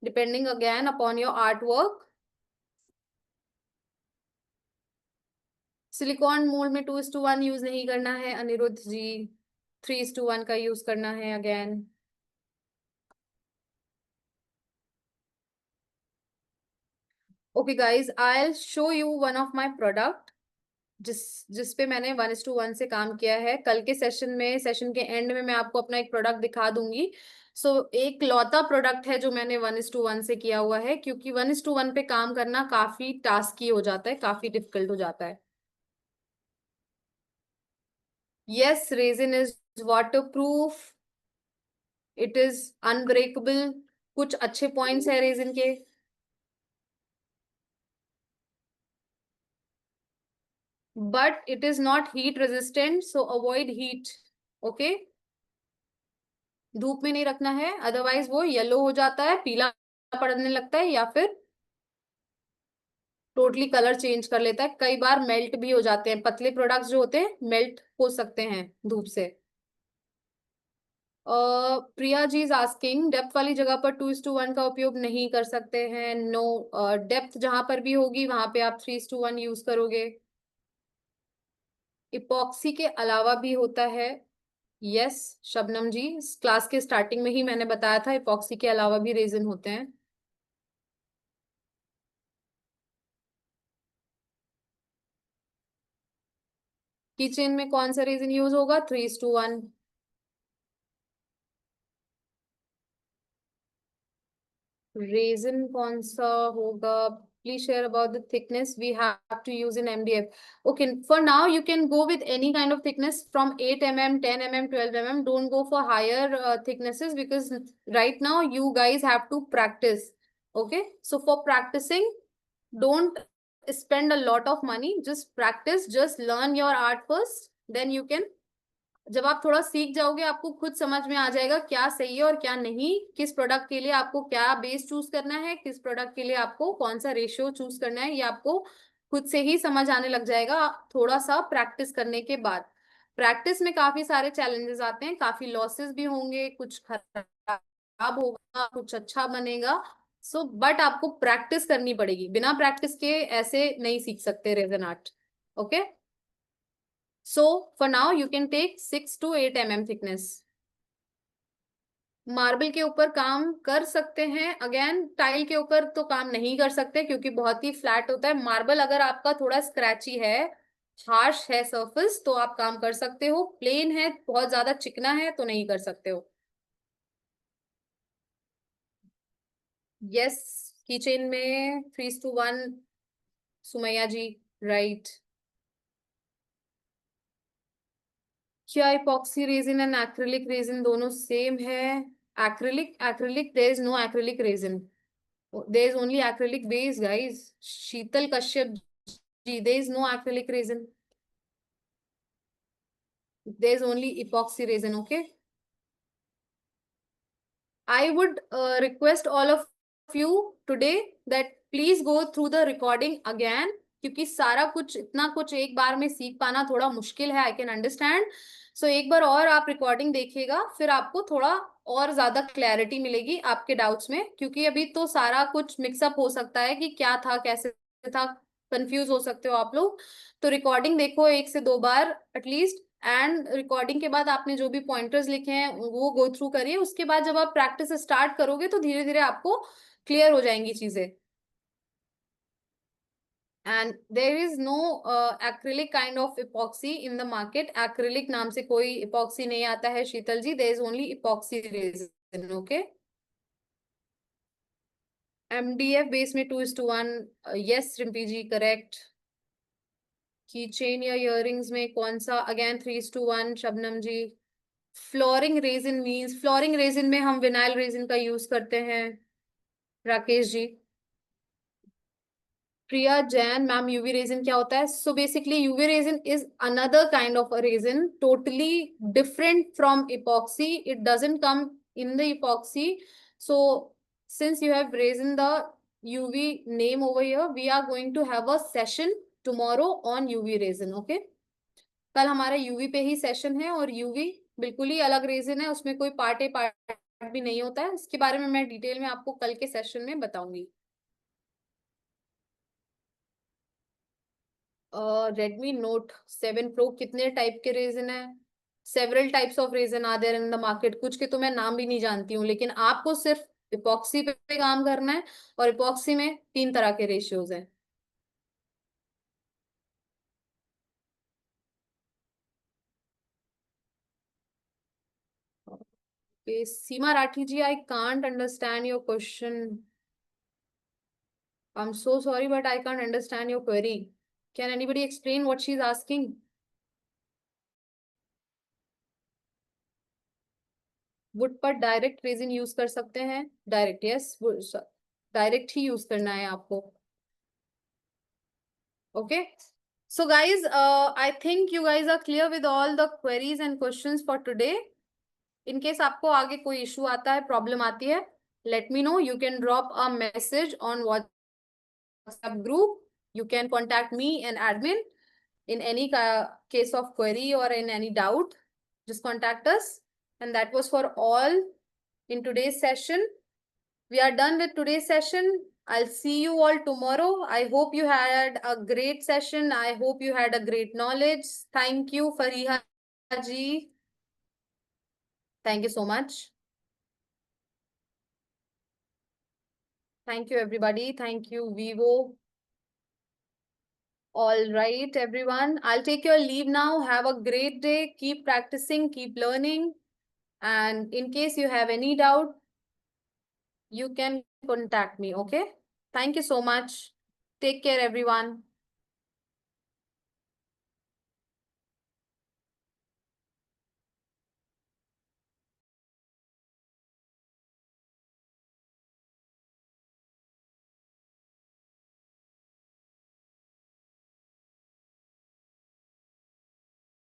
depending again upon your artwork. Silicone mould में 2:1 use नहीं करना है अनिरुद्ध जी. 3:1 का use करना है again. Okay guys, I show you one of my product जिस पे मैंने 1:1 से काम किया है. कल के सेशन में, सेशन के एंड में मैं आपको अपना एक प्रोडक्ट दिखा दूंगी. एक लौता प्रोडक्ट है जो मैंने 1:1 से किया हुआ है, क्योंकि 1:1 पे काम करना काफी टास्की हो जाता है, काफी डिफिकल्ट हो जाता है. Yes, resin is water proof, it is unbreakable. कुछ अच्छे पॉइंट्स है रेजिन के. But it is not heat resistant, so avoid heat. Okay, धूप में नहीं रखना है, अदरवाइज वो येलो हो जाता है, पीला पड़ने लगता है, या फिर टोटली कलर चेंज कर लेता है. कई बार मेल्ट भी हो जाते हैं. पतले प्रोडक्ट्स जो होते हैं मेल्ट हो सकते हैं धूप से. Priya ji is asking, depth वाली जगह पर 2:1 का उपयोग नहीं कर सकते हैं? नो, डेप्थ जहां पर भी होगी वहां पे आप 3:1 यूज करोगे. इपॉक्सी के अलावा भी होता है. यस शबनम जी, क्लास के स्टार्टिंग में ही मैंने बताया था इपॉक्सी के अलावा भी रेजिन होते हैं. किचन में कौन सा रेजिन यूज होगा? 3:1. रेजिन कौन सा होगा? Please share about the thickness we have to use in MDF. Okay, for now you can go with any kind of thickness from 8 mm, 10 mm, 12 mm. Don't go for higher thicknesses, because right now you guys have to practice. Okay, so for practicing, don't spend a lot of money. Just practice, just learn your art first, then you can. जब आप थोड़ा सीख जाओगे आपको खुद समझ में आ जाएगा क्या सही है और क्या नहीं, किस प्रोडक्ट के लिए आपको क्या बेस चूज करना है, किस प्रोडक्ट के लिए आपको कौन सा रेशियो चूज करना है, ये आपको खुद से ही समझ आने लग जाएगा थोड़ा सा प्रैक्टिस करने के बाद. प्रैक्टिस में काफी सारे चैलेंजेस आते हैं, काफी लॉसेस भी होंगे, कुछ खराब होगा, कुछ अच्छा बनेगा। सो बट आपको प्रैक्टिस करनी पड़ेगी, बिना प्रैक्टिस के ऐसे नहीं सीख सकते resin art. Okay, so for now you can take 6 to 8 mm thickness. Marble के ऊपर काम कर सकते हैं, अगेन टाइल के ऊपर तो काम नहीं कर सकते क्योंकि बहुत ही फ्लैट होता है। मार्बल अगर आपका थोड़ा स्क्रैची है, हार्श है सरफेस, तो आप काम कर सकते हो। प्लेन है, बहुत ज्यादा चिकना है, तो नहीं कर सकते हो। यस, किचन में 3:1। सुमैया जी, राइट। क्या epoxy resin and acrylic resin दोनों सेम है? Acrylic there is no acrylic resin, there is only acrylic base, guys. Sheetal Kashyap ji, there is no acrylic resin, there is only epoxy resin. Okay, I would request all of you today that please go through the recording again, क्योंकि सारा कुछ इतना कुछ एक बार में सीख पाना थोड़ा मुश्किल है, आई कैन अंडरस्टैंड। सो एक बार और आप रिकॉर्डिंग देखिएगा, फिर आपको थोड़ा और ज्यादा क्लैरिटी मिलेगी आपके डाउट्स में, क्योंकि अभी तो सारा कुछ मिक्सअप हो सकता है कि क्या था कैसे था, कंफ्यूज हो सकते हो आप लोग। तो रिकॉर्डिंग देखो 1 से 2 बार एटलीस्ट, एंड रिकॉर्डिंग के बाद आपने जो भी पॉइंटर्स लिखे हैं वो गो थ्रू करिए। उसके बाद जब आप प्रैक्टिस स्टार्ट करोगे तो धीरे धीरे आपको क्लियर हो जाएंगी चीजें। And there is no acrylic kind of epoxy in the market. Acrylic नाम से कोई इपॉक्सी नहीं आता है Sheetal ji, there is only epoxy resin. Okay, MDF base में 2:1। Yes Rimpy ji, correct. Key chain या इयररिंग्स में कौन सा? Again 3:1 Shabnam ji. Flooring resin means, flooring resin में हम विनाइल रेजिन का यूज करते हैं, Rakesh ji. Priya Jain ma'am, UV resin क्या होता है? So basically UV resin is another kind of a resin, totally different from epoxy. It doesn't come in the epoxy. So since you have resin the UV name over here, we are going to have a session tomorrow on UV resin. Okay, कल हमारा UV पे ही session है, और UV बिल्कुल ही अलग resin है, उसमें कोई पार्ट ए पार्ट भी नहीं होता है। इसके बारे में मैं डिटेल में आपको कल के सेशन में बताऊंगी। रेडमी नोट 7 प्रो कितने टाइप के रेजिन है? Several types of resin are there in the market, कुछ के तो मैं नाम भी नहीं जानती हूँ, लेकिन आपको सिर्फ इपॉक्सी पे काम करना है, और इपॉक्सी में 3 तरह के रेशियोज हैं। Seema Rathi ji, I can't understand your question. I'm so sorry, but I can't understand your query. Can anybody explain what she's asking? Would पर डायरेक्ट रेजिन यूज कर सकते हैं? डायरेक्ट, यस, डायरेक्ट ही यूज करना है आपको। Okay, so guys, I think you guys are clear with all the queries and questions for today. In case आपको आगे कोई इशू आता है, प्रॉब्लम आती है, let me know. You can drop a message on WhatsApp group. You can contact me and admin in any case of query or in any doubt. Just contact us. And that was for all in today's session. We are done with today's session. I'll see you all tomorrow. I hope you had a great session. I hope you had a great knowledge. Thank you, Fariha ji. Thank you so much. Thank you, everybody. Thank you, Vivo. All right, everyone. I'll take your leave now. Have a great day. Keep practicing, keep learning. And in case you have any doubt, you can contact me. Okay. Thank you so much. Take care, everyone.